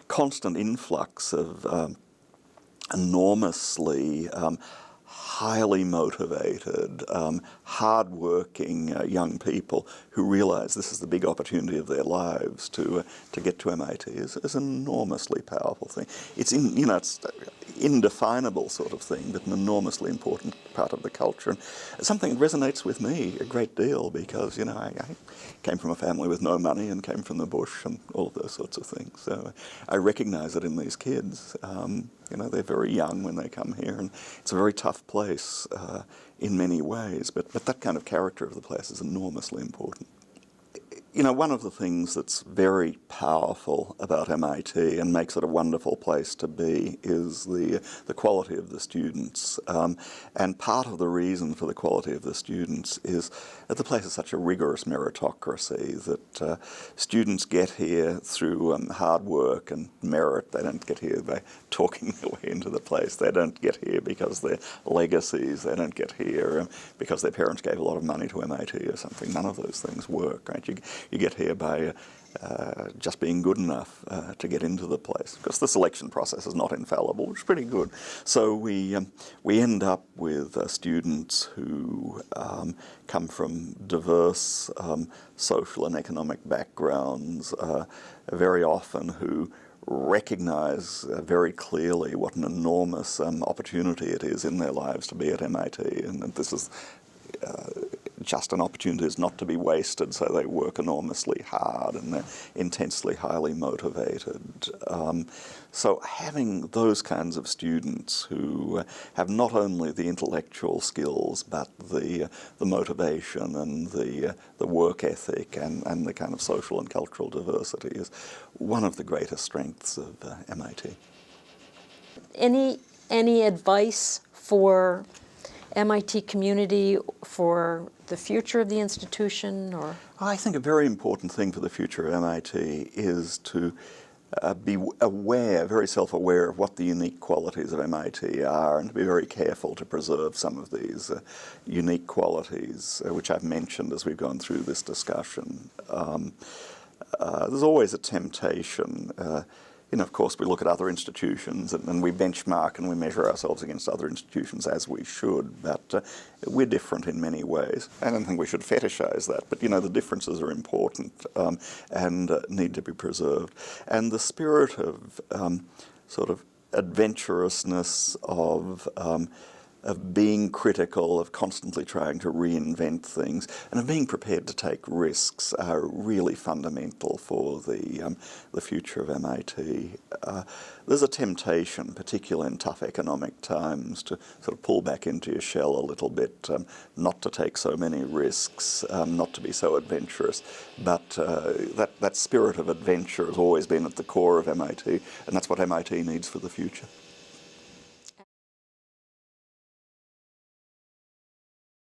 constant influx of enormously highly motivated, hard-working young people who realize this is the big opportunity of their lives to get to MIT is an enormously powerful thing. It's it's indefinable sort of thing, but an enormously important part of the culture. And something that resonates with me a great deal because, I came from a family with no money and came from the bush and all of those sorts of things. So I recognize it in these kids. They're very young when they come here, and it's a very tough place in many ways, but that kind of character of the place is enormously important. One of the things that's very powerful about MIT and makes it a wonderful place to be is the quality of the students. And part of the reason for the quality of the students is that the place is such a rigorous meritocracy that students get here through hard work and merit. They don't get here by talking their way into the place. They don't get here because they're legacies. They don't get here because their parents gave a lot of money to MIT or something. None of those things work, right? You get here by just being good enough to get into the place, because the selection process is not infallible, which is pretty good. So we end up with students who come from diverse social and economic backgrounds, very often who recognize very clearly what an enormous opportunity it is in their lives to be at MIT, and that this is just an opportunity is not to be wasted, so they work enormously hard and they're intensely highly motivated. So having those kinds of students who have not only the intellectual skills but the motivation and the work ethic and the kind of social and cultural diversity is one of the greatest strengths of MIT. Any advice for MIT community for the future of the institution? Or I think a very important thing for the future of MIT is to be aware, very self-aware of what the unique qualities of MIT are, and to be very careful to preserve some of these unique qualities, which I've mentioned as we've gone through this discussion. There's always a temptation. Of course, we look at other institutions and we benchmark and we measure ourselves against other institutions, as we should, but we're different in many ways. I don't think we should fetishize that, but the differences are important and need to be preserved. And the spirit of sort of adventurousness, of being critical, of constantly trying to reinvent things, and of being prepared to take risks are really fundamental for the future of MIT. There's a temptation, particularly in tough economic times, to sort of pull back into your shell a little bit, not to take so many risks, not to be so adventurous. But that spirit of adventure has always been at the core of MIT, and that's what MIT needs for the future.